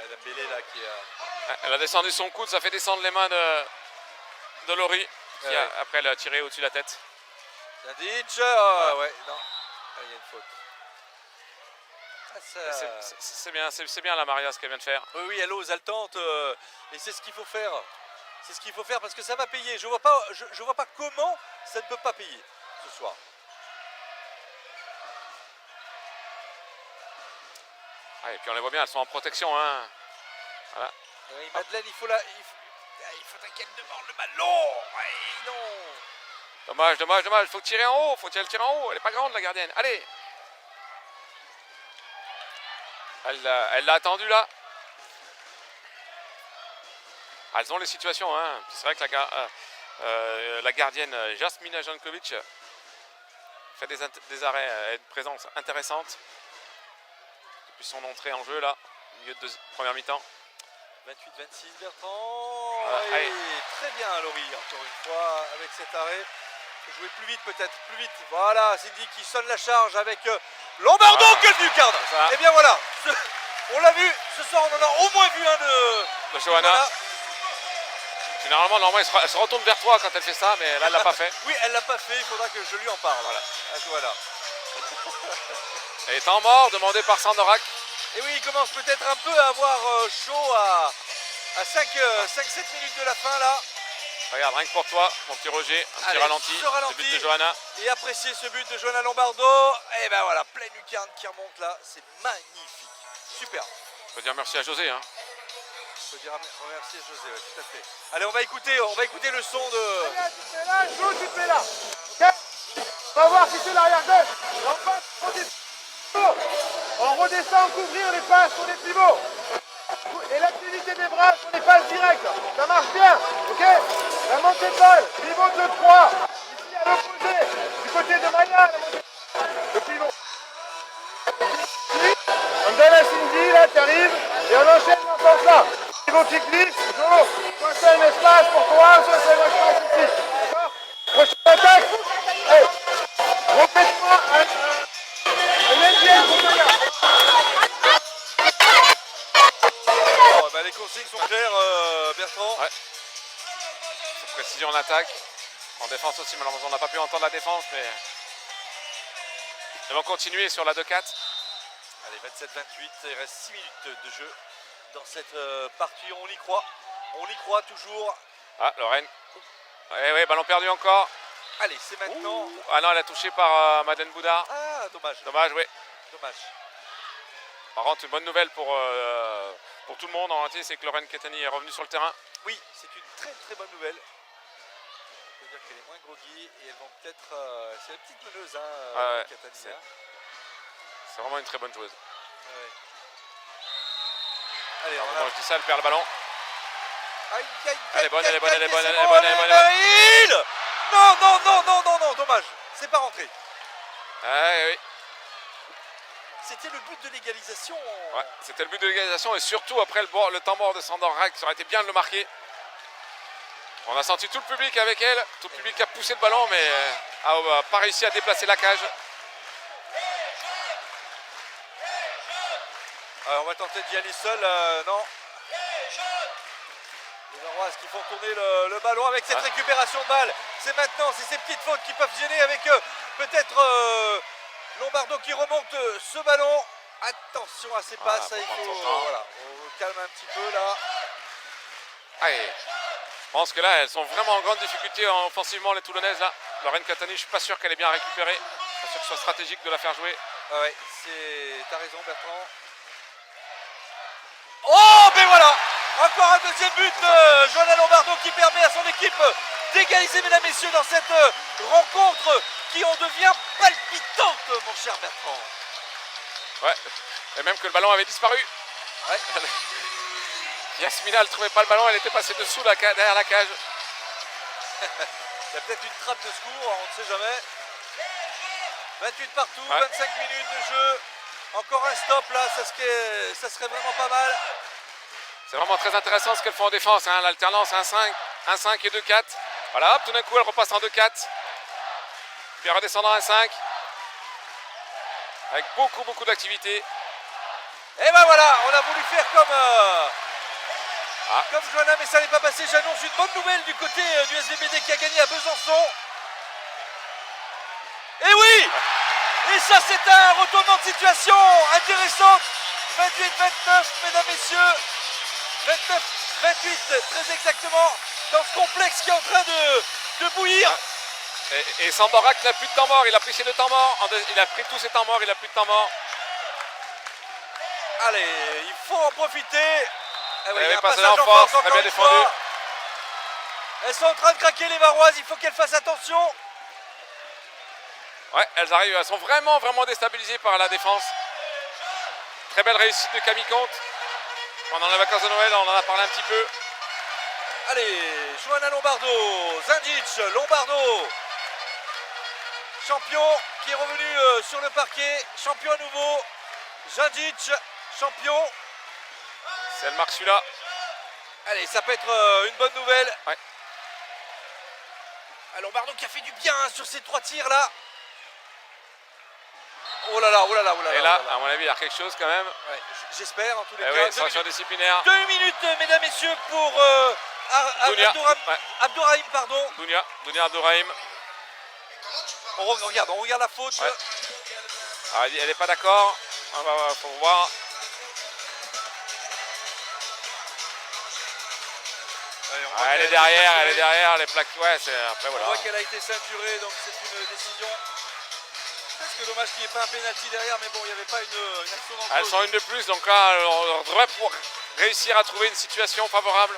Dembélé là qui a... Elle a descendu son coude, ça fait descendre les mains de Laurie. Qui Ouais. après, elle a tiré au-dessus de la tête. Tadic, ouais, non. Ah, il y a une faute. Ah, ça... C'est bien la Maria ce qu'elle vient de faire. Oui, elle ose, elle tente. Et c'est ce qu'il faut faire. C'est ce qu'il faut faire parce que ça va payer. Je vois pas comment ça ne peut pas payer ce soir. Ah, et puis on les voit bien, elles sont en protection. Hein. Voilà. Oui, Madeleine, il faudrait qu'elle demande le ballon. Ouais, non. Dommage. Faut tirer en haut. Faut tirer en haut. Elle est pas grande la gardienne. Allez. Elle l'a attendu là. Elles ont les situations. Hein. C'est vrai que la gardienne Jasmina Jankovic fait des arrêts, a une présence intéressante depuis son entrée en jeu là, au milieu de première mi-temps. 28-26 Bertrand. Voilà, Et allez. très bien Laurie, encore une fois, avec cet arrêt. Faut jouer plus vite peut-être, plus vite. Voilà, Cindy qui sonne la charge avec Lombardo, Voilà. quelle lucarne. C'est ça. Et bien voilà, on l'a vu, ce soir on en a au moins vu un de Johanna. Généralement, elle se retourne vers toi quand elle fait ça, mais là, elle l'a pas fait. Oui, elle l'a pas fait, il faudra que je lui en parle. Voilà. À Johanna. Et temps mort, demandé par Sandorak. Et oui, il commence peut-être un peu à avoir chaud à 5-7 minutes de la fin là. Regarde, rien que pour toi, mon petit Roger, un petit Allez, ralenti. ce ralenti. Le but de Johanna. Et apprécier ce but de Johanna Lombardo. Et ben voilà, pleine lucarne qui remonte là, c'est magnifique. Super. On peut dire merci à José. Hein. Je peux dire remercier José, ouais, tout à fait. Allez, on va écouter le son de... Allez, tu fais là, joue, tu fais là. Ok. On va voir si c'est l'arrière gauche. On redescend couvrir les passes sur les pivots. Et l'activité des bras sur les passes directes. Ça marche bien. Ok. La montée de balle. Pivot 2-3. Ici à l'opposé. Du côté de Maya. La montée. Le pivot. On donne à Cindy là qui arrive. Et on enchaîne dans ce sens-là. Pivot qui glisse. Jo. Soit c'est un espace pour toi, soit c'est un espace ici. D'accord. Prochaine attaque. Hey. Refaites-moi un indienne pour Maya. Bon, ben, les consignes sont claires, Bertrand. Ouais. Précision en attaque. En défense aussi, malheureusement, on n'a pas pu entendre la défense, mais ils vont continuer sur la 2-4. Allez, 27-28, il reste 6 minutes de jeu dans cette partie, on y croit. On y croit toujours. Ah, Lorraine. Oui, ballon perdu encore. Allez, c'est maintenant. Ah non, elle a touché par Madeleine Boudard. Ah, dommage. Dommage, oui. Dommage. Par contre, une bonne nouvelle pour tout le monde en entier, c'est que Lorraine Catani est revenue sur le terrain. Oui, c'est une très très bonne nouvelle. Ça veut dire qu'elle est moins groggy et elles vont peut-être... c'est la petite meneuse, hein, Ah ouais, Catani. c'est- Hein. C'est vraiment une très bonne joueuse. Ouais. Allez, on Quand a... je dis ça, elle perd le ballon. Aïe, aïe, Elle est bonne, elle est bonne, aïe, elle est bonne, c'est elle est bon, bonne, elle est bonne, elle est bonne. Maryl. Non, dommage. C'est pas rentré. Oui. C'était le but de l'égalisation. Ouais, c'était le but de l'égalisation et surtout après le temps mort de Sandorak, ça aurait été bien de le marquer. On a senti tout le public avec elle, tout le public a poussé le ballon mais n'a pas réussi à déplacer la cage. Alors, on va tenter d'y aller seul. Non. Les Varoises qui font tourner le ballon avec cette récupération de balle. C'est maintenant, c'est ces petites fautes qui peuvent gêner avec peut-être Lombardo qui remonte ce ballon. Attention à ces Voilà, passes, il pour prendre faut, son temps. voilà, on calme un petit peu là. Allez. Je pense que là, elles sont vraiment en grande difficulté offensivement, les Toulonnaises. Là. Lorraine Catani, je suis pas sûr qu'elle ait bien récupéré. Je suis pas sûr que ce soit stratégique de la faire jouer. Ouais, t'as raison Bertrand. Oh, ben voilà, encore un deuxième but de Johanna Lombardo qui permet à son équipe d'égaliser, mesdames, messieurs, dans cette rencontre qui en devient palpitante, mon cher Bertrand. Ouais, et même que le ballon avait disparu. Ouais. Yasmina, elle ne trouvait pas le ballon, elle était passée dessous derrière la cage. Il y a peut-être une trappe de secours, on ne sait jamais. 28 partout, Ouais. 25 minutes de jeu. Encore un stop là, ça serait vraiment pas mal. C'est vraiment très intéressant ce qu'elles font en défense, hein, l'alternance 1-5 et 2-4. Voilà, hop, tout d'un coup elle repasse en 2-4. Puis elle redescend en 1-5. Avec beaucoup d'activité. Et ben voilà, on a voulu faire comme Johanna, mais ça n'est pas passé. J'annonce une bonne nouvelle du côté du SVBD qui a gagné à Besançon. Et oui! Et ça, c'est un retournement de situation intéressant. 28-29, mesdames, messieurs. 29-28, très exactement, dans ce complexe qui est en train de bouillir. Et Sambarak n'a plus de temps mort, il a pris ses 2 temps morts. Il a pris tous ses temps morts, il n'a plus de temps mort. Allez, il faut en profiter. Ah oui, Elle il y a est un passée passage en force, très encore bien une défendu. fois. Elles sont en train de craquer les Varoises, il faut qu'elles fassent attention. Ouais, elles sont vraiment déstabilisées par la défense. Très belle réussite de Camille Comte. Pendant les vacances de Noël, on en a parlé un petit peu. Allez, Johanna Lombardo, Zindic, Lombardo. Champion qui est revenu sur le parquet, champion à nouveau. Zindic, champion. Si elle marque celui-là. Allez, ça peut être une bonne nouvelle. Ouais. Ah, Lombardo qui a fait du bien sur ces 3 tirs là. Oh là là, oh là là, oh là là. Et là, oh là là. à mon avis, il y a quelque chose quand même. Ouais, j'espère en tous les Eh cas. oui, sanction disciplinaire. 2 minutes, mesdames, messieurs, pour Dounia. Abdourahim, pardon. Dounia Abdourahim. On regarde la faute. Ouais. Ah, elle n'est pas d'accord. Faut voir. Allez, on Ah, voit elle qu'elle est a été derrière, ceinturée. elle est derrière, les plaques. Ouais, c'est après On voilà. voit qu'elle a été ceinturée, donc c'est une décision. C'est dommage qu'il n'y ait pas un pénalty derrière, mais bon, il n'y avait pas une action dangereuse. Elles sont une de plus, donc là, on devrait pouvoir réussir à trouver une situation favorable.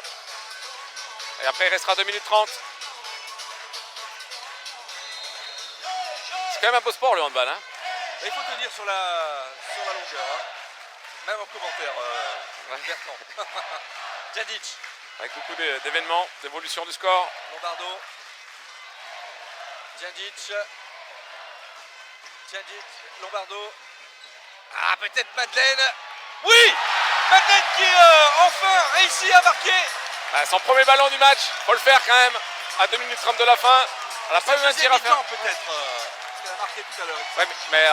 Et après, il restera 2 minutes 30. C'est quand même un beau sport, le handball. Hein. Et il faut te dire sur la longueur, hein. Même en commentaire, Bertrand. Djadic, Avec beaucoup d'événements, d'évolution du score. Lombardo, Djadic, Lombardo. Ah, peut-être Madeleine. Oui, Madeleine qui enfin réussit à marquer. Ah, son premier ballon du match, faut le faire quand même. À 2 minutes 30 de la fin. Elle n'a pas eu un tir à faire. Peut-être. Parce qu'elle a marqué tout à l'heure. Ouais, mais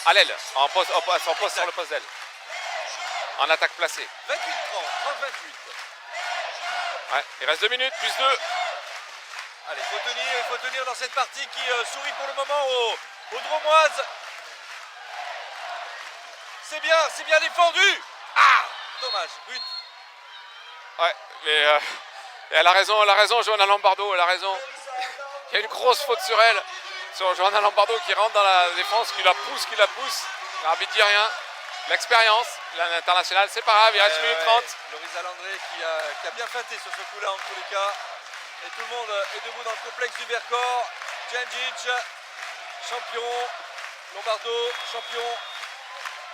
à l'aile, en poste sur le poste d'aile. En attaque placée. 28-30, 30-28. Ouais, il reste 2 minutes, plus 2. Allez, il faut tenir dans cette partie qui sourit pour le moment aux Dromoises. C'est bien défendu. Ah, dommage, but. Ouais, mais elle a raison, Johanna Lombardo, elle a raison. Il y a une grosse faute sur elle, sur Johanna Lombardo qui rentre dans la défense, qui la pousse. L'arbitre dit rien. L'expérience, l'international, c'est pas grave, il reste 1 minute 30. Lorisa Landré qui a bien feinté sur ce coup-là en tous les cas. Et tout le monde est debout dans le complexe du Vercors. Djandjic, champion. Lombardo, champion.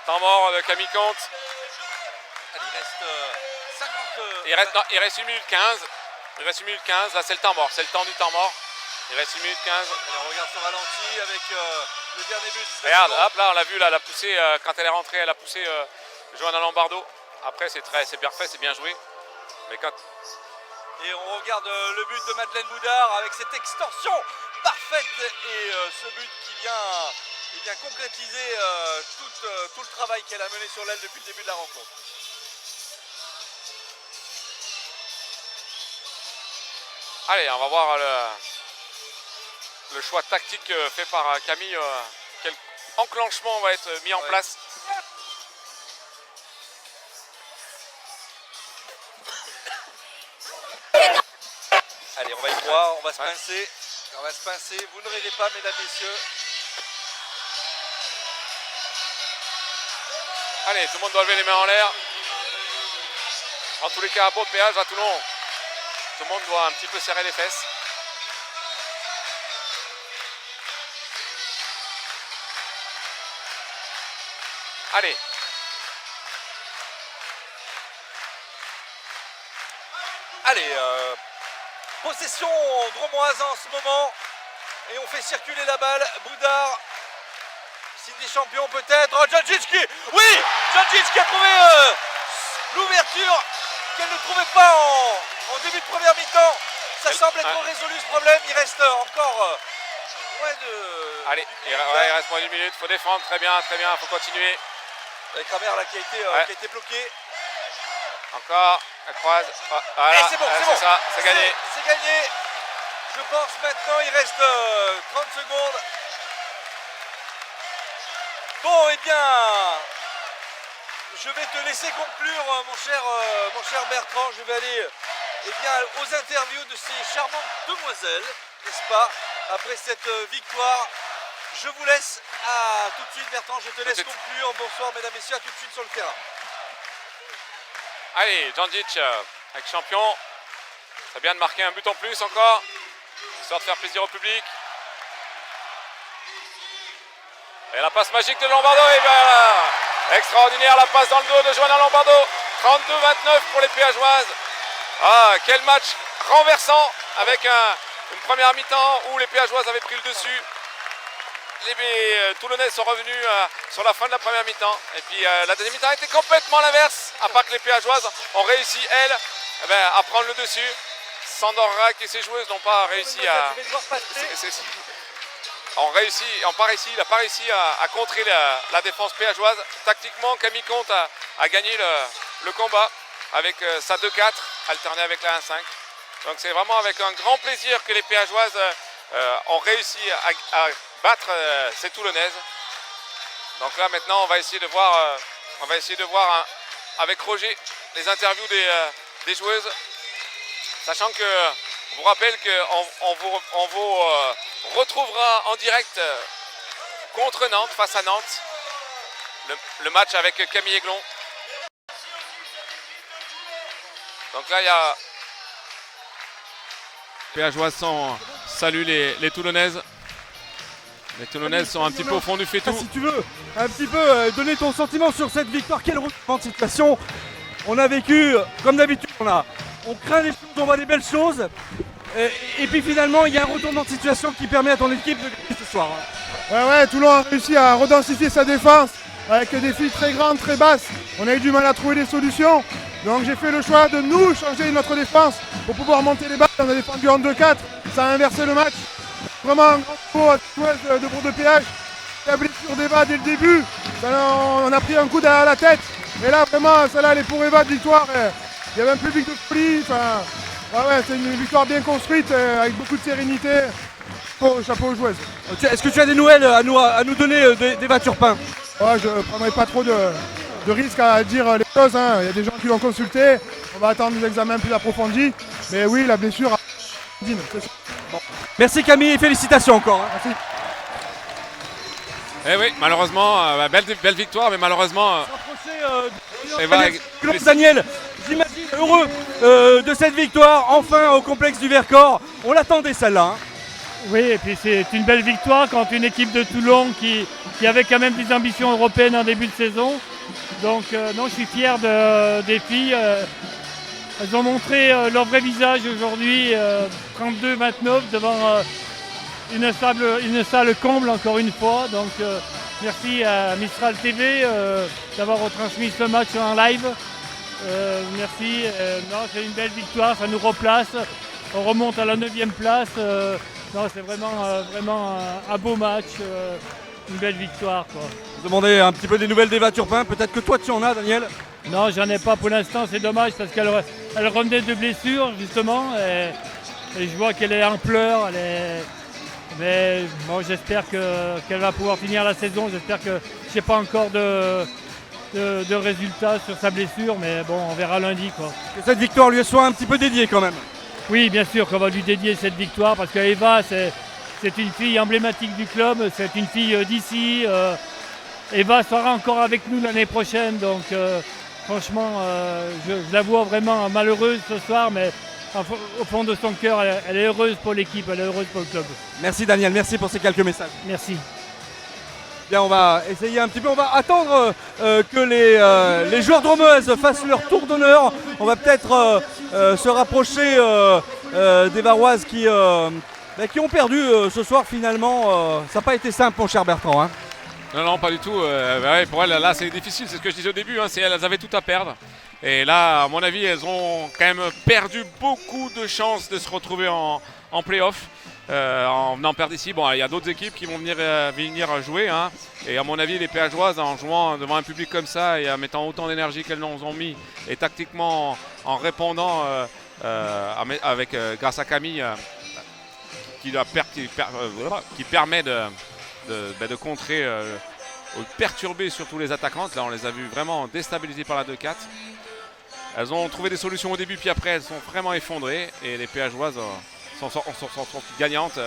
Temps mort de Camille Comte. Allez, il reste 50. Il reste 1 minute 15. Il reste 1 minute 15, là c'est le temps mort, c'est le temps du temps mort. Il reste 1 minute 15. Allez, on regarde son ralenti avec le dernier but. Regarde, hop là on l'a vu, là, elle a poussé, quand elle est rentrée, elle a poussé Johanna Lombardo. Après c'est bien fait, c'est bien joué. Mais quand... Et on regarde le but de Madeleine Boudard avec cette extorsion parfaite et ce but qui vient concrétiser tout le travail qu'elle a mené sur l'aile depuis le début de la rencontre. Allez, on va voir le choix tactique fait par Camille. Quel enclenchement va être mis en place. Allez, on va y croire, on va se pincer. On va se pincer. Vous ne rêvez pas, mesdames, messieurs. Allez, tout le monde doit lever les mains en l'air. En tous les cas, à beau péage à Toulon. Tout le monde doit un petit peu serrer les fesses. Allez. Allez, possession dromoise en ce moment. Et on fait circuler la balle. Boudard, signe des champions peut-être. Oh, Djandjic qui... Oui, Djandjic qui a trouvé l'ouverture qu'elle ne trouvait pas en début de première mi-temps. Ça semble être résolu ce problème. Il reste encore moins de... Allez, il reste moins d'une minute. Il faut défendre. Très bien, il faut continuer. Avec Kramer là qui a été bloqué. Encore, elle croise. Oh, voilà. Et c'est bon, c'est ça, c'est gagné. C'est gagné. Je pense maintenant, il reste 30 secondes. Bon, eh bien, je vais te laisser conclure, mon cher Bertrand. Je vais aller aux interviews de ces charmantes demoiselles, n'est-ce pas, après cette victoire. Je vous laisse à tout de suite, Bertrand. Je te laisse conclure. Bonsoir, mesdames et messieurs, à tout de suite sur le terrain. Allez, Djandjic avec champion. C'est bien de marquer un but en plus encore, histoire de faire plaisir au public. Et la passe magique de Lombardo, et bien extraordinaire la passe dans le dos de Johanna Lombardo. 32-29 pour les Péageoises. Ah, quel match renversant avec une première mi-temps où les Péageoises avaient pris le dessus. Les Toulonnaises sont revenus sur la fin de la première mi-temps. Et puis la deuxième mi-temps était complètement l'inverse, à part que les Péageoises ont réussi, elles, à prendre le dessus. Sandor Rack et ses joueuses n'ont pas réussi à... Il n'a pas réussi à contrer la défense péageoise. Tactiquement, Camille Comte a gagné le combat avec sa 2-4, alternée avec la 1-5. Donc c'est vraiment avec un grand plaisir que les Péageoises ont réussi à battre ces Toulonnaises. Donc là maintenant on va essayer de voir, avec Roger les interviews des joueuses. Sachant que je vous rappelle qu'on vous retrouvera en direct contre Nantes, face à Nantes. Le match avec Camille Aiglon. Donc là il y a... Péageoises saluent les Toulonnaises. Les Toulonnaises sont un petit peu au fond du fait tout. Si tu veux un petit peu donner ton sentiment sur cette victoire, quel retournement de situation. On a vécu, comme d'habitude, on craint les choses, on voit des belles choses. Et puis finalement, il y a un retournement de situation qui permet à ton équipe de gagner ce soir. Ouais, Toulon a réussi à redensifier sa défense avec des filles très grandes, très basses. On a eu du mal à trouver des solutions. Donc j'ai fait le choix de nous changer notre défense pour pouvoir monter les balles. On a défendu en 2-4, ça a inversé le match. Vraiment un grand coup à Toulouse de Bourg-de-Péage. La blessure d'Eva dès le début, on a pris un coup derrière la tête. Et là vraiment, celle-là elle est pour Eva de victoire. Il y avait un public de folie. C'est une victoire bien construite avec beaucoup de sérénité. Chapeau aux joueuses. Est-ce que tu as des nouvelles à nous donner d'Eva Turpin? Je ne prendrai pas trop de risques à dire les choses. Il y a des gens qui l'ont consulté. On va attendre des examens plus approfondis. Mais oui, la blessure a... Bon. Merci Camille et félicitations encore. Merci. Eh oui, malheureusement, belle victoire, mais malheureusement... Daniel, j'imagine heureux de cette victoire, enfin au complexe du Vercors. On l'attendait celle-là. Oui, et puis c'est une belle victoire contre une équipe de Toulon qui avait quand même des ambitions européennes en début de saison. Donc non, je suis fier des filles. Elles ont montré leur vrai visage aujourd'hui, 32-29 devant une salle comble encore une fois. Donc merci à Mistral TV d'avoir retransmis ce match en live. Merci. Non, c'est une belle victoire, ça nous replace. On remonte à la 9e place. Non, c'est vraiment un beau match, une belle victoire, quoi. Vous demandez un petit peu des nouvelles d'Eva Turpin, peut-être que toi tu en as, Daniel? Non, j'en ai pas pour l'instant, c'est dommage parce qu'elle revenait de blessure justement et je vois qu'elle est en pleurs. Mais bon, j'espère qu'elle va pouvoir finir la saison. J'espère que je n'ai pas encore de résultats sur sa blessure, mais bon, on verra lundi, quoi. Que cette victoire lui soit un petit peu dédiée quand même. Oui, bien sûr qu'on va lui dédier cette victoire parce qu'Eva, c'est une fille emblématique du club, c'est une fille d'ici. Eva sera encore avec nous l'année prochaine, donc franchement, je la vois vraiment malheureuse ce soir, mais au fond de son cœur, elle est heureuse pour l'équipe, elle est heureuse pour le club. Merci Daniel, merci pour ces quelques messages. Merci. Bien, on va essayer un petit peu, on va attendre que les joueurs drômeuses fassent leur tour d'honneur. On va peut-être se rapprocher des Varoises qui ont perdu ce soir finalement. Ça n'a pas été simple mon cher Bertrand. Hein. Non, pas du tout. Ouais, pour elles, là, c'est difficile, c'est ce que je disais au début. Hein, elles avaient tout à perdre. Et là, à mon avis, elles ont quand même perdu beaucoup de chances de se retrouver en play-off. En venant perdre ici, bon, il y a d'autres équipes qui vont venir jouer. Hein, et à mon avis, les Péageoises, en jouant devant un public comme ça et en mettant autant d'énergie qu'elles nous ont mis, et tactiquement en répondant grâce à Camille, qui permet de contrer, de perturber surtout les attaquantes. Là, on les a vues vraiment déstabilisées par la 2-4. Elles ont trouvé des solutions au début, puis après, elles sont vraiment effondrées. Et les Péageoises sont gagnantes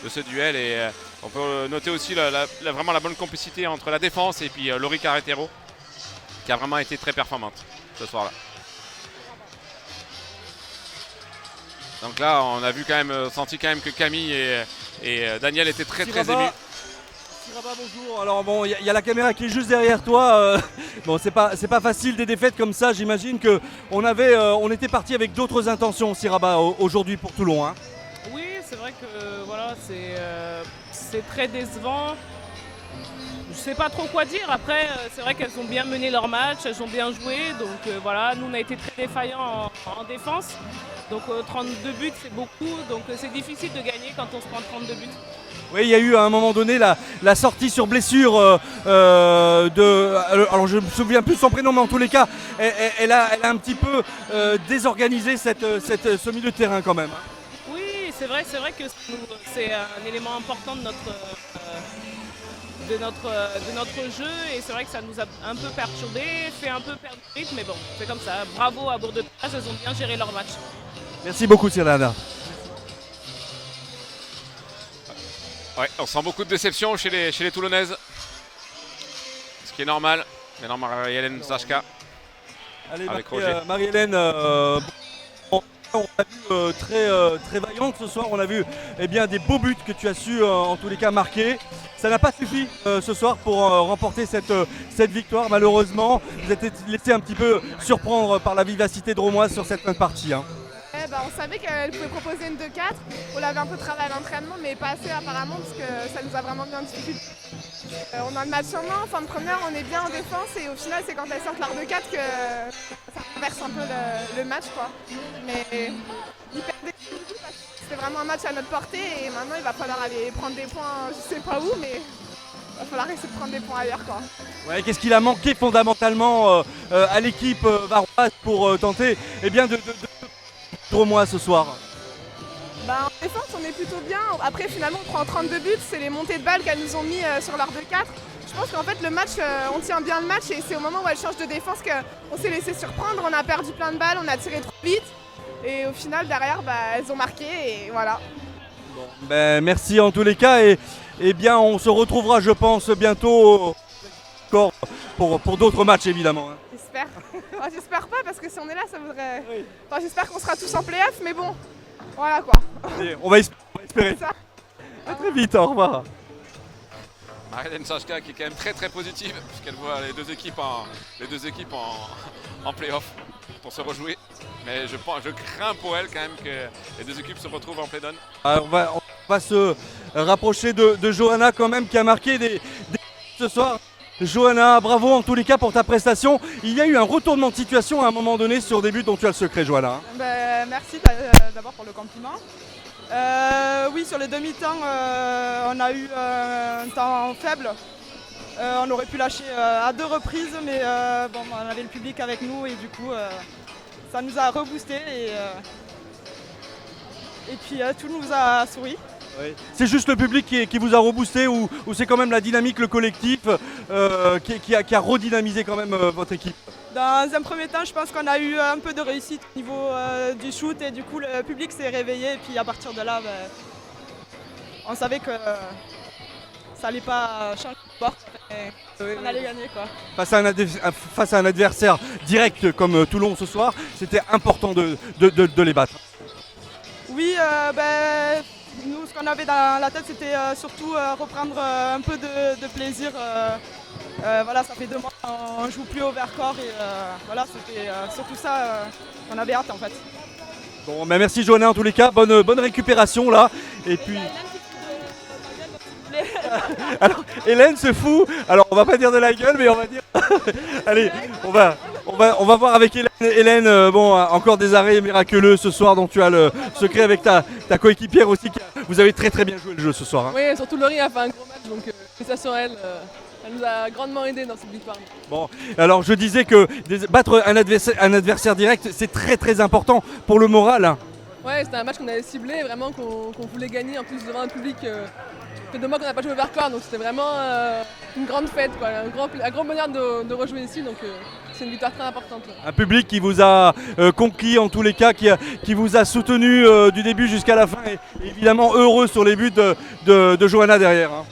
de ce duel. Et on peut noter aussi vraiment la bonne complicité entre la défense et puis Laurie Carretero, qui a vraiment été très performante ce soir-là. Donc là, on a vu senti quand même que Camille et Daniel étaient très émus. Siraba, bonjour. Alors bon, il y a la caméra qui est juste derrière toi. Bon, c'est pas facile des défaites comme ça. J'imagine que on était parti avec d'autres intentions, Siraba, aujourd'hui pour Toulon. Hein. Oui, c'est vrai que voilà, c'est très décevant. Je sais pas trop quoi dire. Après, c'est vrai qu'elles ont bien mené leur match, elles ont bien joué. Donc voilà, nous on a été très défaillants en défense. Donc 32 buts, c'est beaucoup. Donc c'est difficile de gagner quand on se prend 32 buts. Oui, il y a eu à un moment donné la sortie sur blessure alors je me souviens plus de son prénom, mais en tous les cas, elle a un petit peu désorganisé ce milieu de terrain quand même. Oui, c'est vrai que c'est un élément important de notre jeu, et c'est vrai que ça nous a un peu perturbé, fait un peu perdre le rythme, mais bon, c'est comme ça. Bravo à Bourg-de-Péage, elles ont bien géré leur match. Merci beaucoup, Sirlana. Ouais, on sent beaucoup de déception chez les Toulonnaises. Ce qui est normal. C'est normal, Marie-Hélène Zashka. Allez, avec Roger. Marie-Hélène, on a vu très vaillante ce soir. On a vu des beaux buts que tu as su en tous les cas marquer. Ça n'a pas suffi ce soir pour remporter cette victoire. Malheureusement, vous êtes laissé un petit peu surprendre par la vivacité drômoise sur cette fin de partie. Hein. On savait qu'elle pouvait proposer une 2-4. On l'avait un peu travaillé à l'entraînement, mais pas assez apparemment, parce que ça nous a vraiment mis en difficulté. On a le match en main, en fin de première, on est bien en défense, et au final, c'est quand elles sortent leur 2-4 que ça renverse un peu le match, quoi. Mais ils perdaient, c'était vraiment un match à notre portée, et maintenant, il va falloir aller prendre des points, je sais pas où, mais il va falloir essayer de prendre des points ailleurs, quoi. Ouais, qu'est-ce qu'il a manqué fondamentalement à l'équipe varoise pour tenter de Drômois ce soir? En défense, on est plutôt bien. Après, finalement, on prend 32 buts. C'est les montées de balles qu'elles nous ont mis sur leur 2-4. Je pense qu'en fait, le match, on tient bien le match. Et c'est au moment où elles changent de défense qu'on s'est laissé surprendre. On a perdu plein de balles, on a tiré trop vite. Et au final, derrière, elles ont marqué. Et voilà. Bon, merci en tous les cas. Et on se retrouvera, je pense, bientôt encore pour d'autres matchs, évidemment. J'espère. J'espère pas, parce que si on est là, ça voudrait... Oui. J'espère qu'on sera tous en play-off, mais bon, voilà quoi. Allez, on va espérer. Ça. À très vite, au revoir. Marie-Hélène Zashka qui est quand même très positive, puisqu'elle voit les deux équipes en play-off pour se rejouer. Mais je crains pour elle quand même que les deux équipes se retrouvent en play-down. On va se rapprocher de Johanna quand même, qui a marqué des ce soir. Johanna, bravo en tous les cas pour ta prestation. Il y a eu un retournement de situation à un moment donné sur des buts dont tu as le secret, Johanna. Merci d'abord pour le compliment. Oui, sur les demi-temps, on a eu un temps faible. On aurait pu lâcher à 2 reprises, mais on avait le public avec nous, et du coup, ça nous a reboosté, et puis tout nous a souri. Oui. C'est juste le public qui vous a reboosté, ou c'est quand même la dynamique, le collectif qui a redynamisé quand même votre équipe? Dans un premier temps, je pense qu'on a eu un peu de réussite au niveau du shoot, et du coup le public s'est réveillé, et puis à partir de là, on savait que ça allait pas changer de sport, on allait gagner, quoi. Face à un adversaire direct comme Toulon ce soir, c'était important de les battre. Oui, Nous, ce qu'on avait dans la tête, c'était surtout reprendre un peu de plaisir. Voilà, ça fait 2 mois qu'on ne joue plus au Vercors et voilà, c'était surtout ça qu'on avait hâte en fait. Bon, bah merci Johanna en tous les cas, bonne récupération là. Et puis. Alors, Hélène se fout. Alors, on va pas dire de la gueule, mais on va dire. Allez, on va voir avec Hélène. Hélène, bon, encore des arrêts miraculeux ce soir, donc tu as le secret avec ta coéquipière aussi. Vous avez très très bien joué le jeu ce soir. Hein. Oui, surtout Laurie a fait un gros match, donc félicitations à elle. Elle nous a grandement aidé dans cette victoire. Bon, alors je disais que battre un adversaire direct, c'est très très important pour le moral. Hein. Ouais, c'était un match qu'on avait ciblé, vraiment qu'on voulait gagner, en plus devant un public. Ça fait 2 mois qu'on n'a pas joué au Vercors, donc c'était vraiment une grande fête, quoi, un grand bonheur de rejouer ici, donc c'est une victoire très importante. Ouais. Un public qui vous a conquis en tous les cas, qui vous a soutenu du début jusqu'à la fin, et évidemment heureux sur les buts de Johanna derrière. Hein.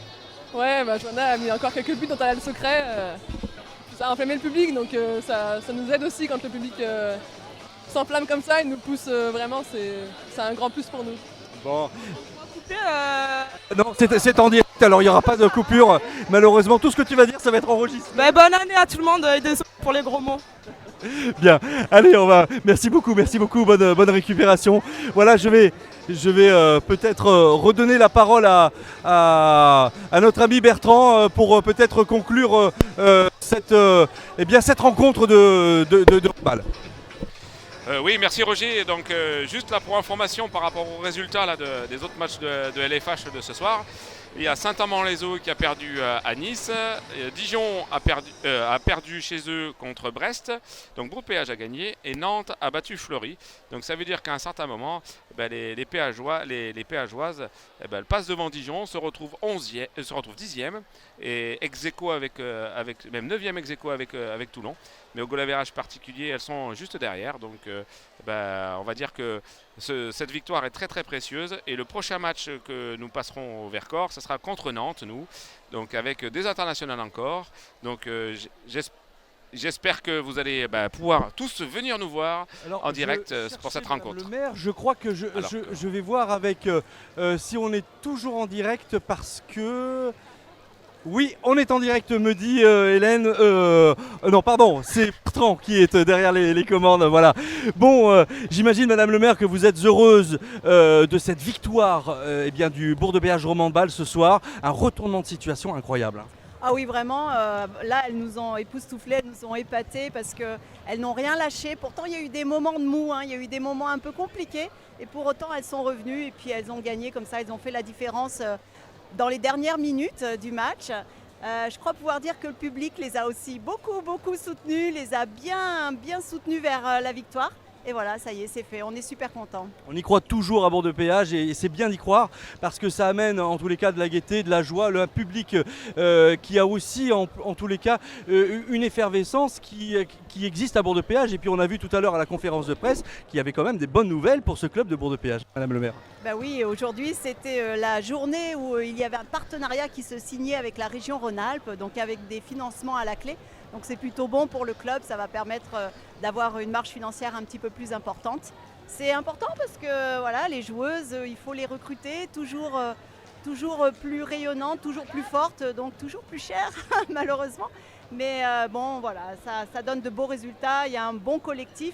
Ouais, bah, Johanna a mis encore quelques buts dont elle a le secret. Ça a enflammé le public, donc ça nous aide aussi quand le public s'enflamme comme ça, il nous pousse vraiment, c'est un grand plus pour nous. Bon. Non, c'est en direct, alors il n'y aura pas de coupure. Malheureusement, tout ce que tu vas dire, ça va être enregistré. Bah, bonne année à tout le monde et désolé pour les gros mots. Bien, allez, on va. Merci beaucoup, bonne récupération. Voilà, je vais peut-être redonner la parole à notre ami Bertrand pour peut-être conclure cette rencontre de handball. Oui, merci Roger. Donc juste là pour information par rapport aux résultats là, des autres matchs de LFH de ce soir. Il y a Saint-Amand-les-Eaux qui a perdu à Nice, Dijon a perdu chez eux contre Brest, donc Bourg-Péage a gagné et Nantes a battu Fleury. Donc ça veut dire qu'à un certain moment, les Péageoises elles passent devant Dijon, se retrouvent 10e et ex-aequo avec même 9e ex-aequo avec Toulon. Mais au goal average particulier, elles sont juste derrière. Donc on va dire que cette victoire est très très précieuse. Et le prochain match que nous passerons au Vercors, ce sera contre Nantes, nous. Donc avec des internationales encore. Donc j'espère que vous allez pouvoir tous venir nous voir en direct pour cette rencontre. Le maire, je crois que je vais voir avec si on est toujours en direct parce que... Oui, on est en direct, me dit Hélène. Non, pardon, c'est Bertrand qui est derrière les commandes. Voilà. Bon, j'imagine, Madame le maire, que vous êtes heureuse de cette victoire du Bourg-de-Péage Roman-Bâle ce soir. Un retournement de situation incroyable. Hein. Ah oui, vraiment, là, elles nous ont époustouflées, elles nous ont épatés parce qu'elles n'ont rien lâché. Pourtant, il y a eu des moments de mou, hein, il y a eu des moments un peu compliqués. Et pour autant, elles sont revenues et puis elles ont gagné comme ça. Elles ont fait la différence dans les dernières minutes du match. Je crois pouvoir dire que le public les a aussi beaucoup soutenues, les a bien soutenues vers la victoire. Et voilà, ça y est, c'est fait, on est super contents. On y croit toujours à Bourg-de-Péage et c'est bien d'y croire parce que ça amène en tous les cas de la gaieté, de la joie, le public qui a aussi en tous les cas une effervescence qui existe à Bourg-de-Péage. Et puis on a vu tout à l'heure à la conférence de presse qu'il y avait quand même des bonnes nouvelles pour ce club de Bourg-de-Péage, Madame le maire. Bah oui, aujourd'hui c'était la journée où il y avait un partenariat qui se signait avec la région Rhône-Alpes, donc avec des financements à la clé. Donc c'est plutôt bon pour le club, ça va permettre d'avoir une marge financière un petit peu plus importante. C'est important parce que voilà, les joueuses, il faut les recruter toujours plus rayonnantes, toujours plus fortes, donc toujours plus chères malheureusement. Mais bon voilà, ça donne de beaux résultats, il y a un bon collectif.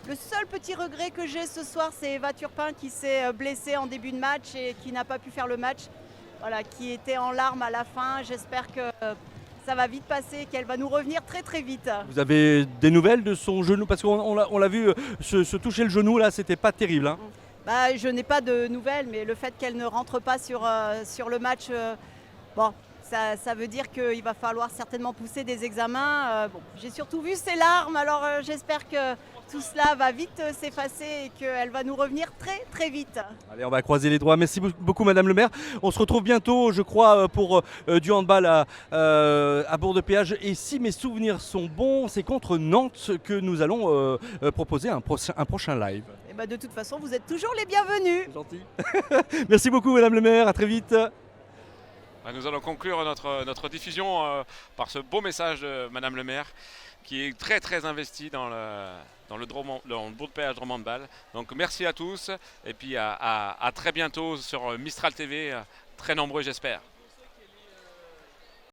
Le seul petit regret que j'ai ce soir, c'est Eva Turpin qui s'est blessée en début de match et qui n'a pas pu faire le match, voilà, qui était en larmes à la fin. J'espère que ça va vite passer, qu'elle va nous revenir très très vite. Vous avez des nouvelles de son genou? Parce qu'on l'a vu se toucher le genou là, c'était pas terrible. Hein. Bah, je n'ai pas de nouvelles, mais le fait qu'elle ne rentre pas sur le match, bon, ça veut dire qu'il va falloir certainement pousser des examens. Bon, j'ai surtout vu ses larmes, alors j'espère que tout cela va vite s'effacer et qu'elle va nous revenir très très vite. Allez, on va croiser les doigts. Merci beaucoup Madame le maire. On se retrouve bientôt, je crois, pour du handball à Bourg-de-Péage. Et si mes souvenirs sont bons, c'est contre Nantes que nous allons proposer un prochain live. Et bah, de toute façon, vous êtes toujours les bienvenus. Gentil. Merci beaucoup Madame le maire, à très vite. Nous allons conclure notre diffusion par ce beau message de Madame le maire, qui est très très investie dans le bourg de péage Dromont-de-Balle. Donc merci à tous et puis à très bientôt sur Mistral TV, très nombreux j'espère.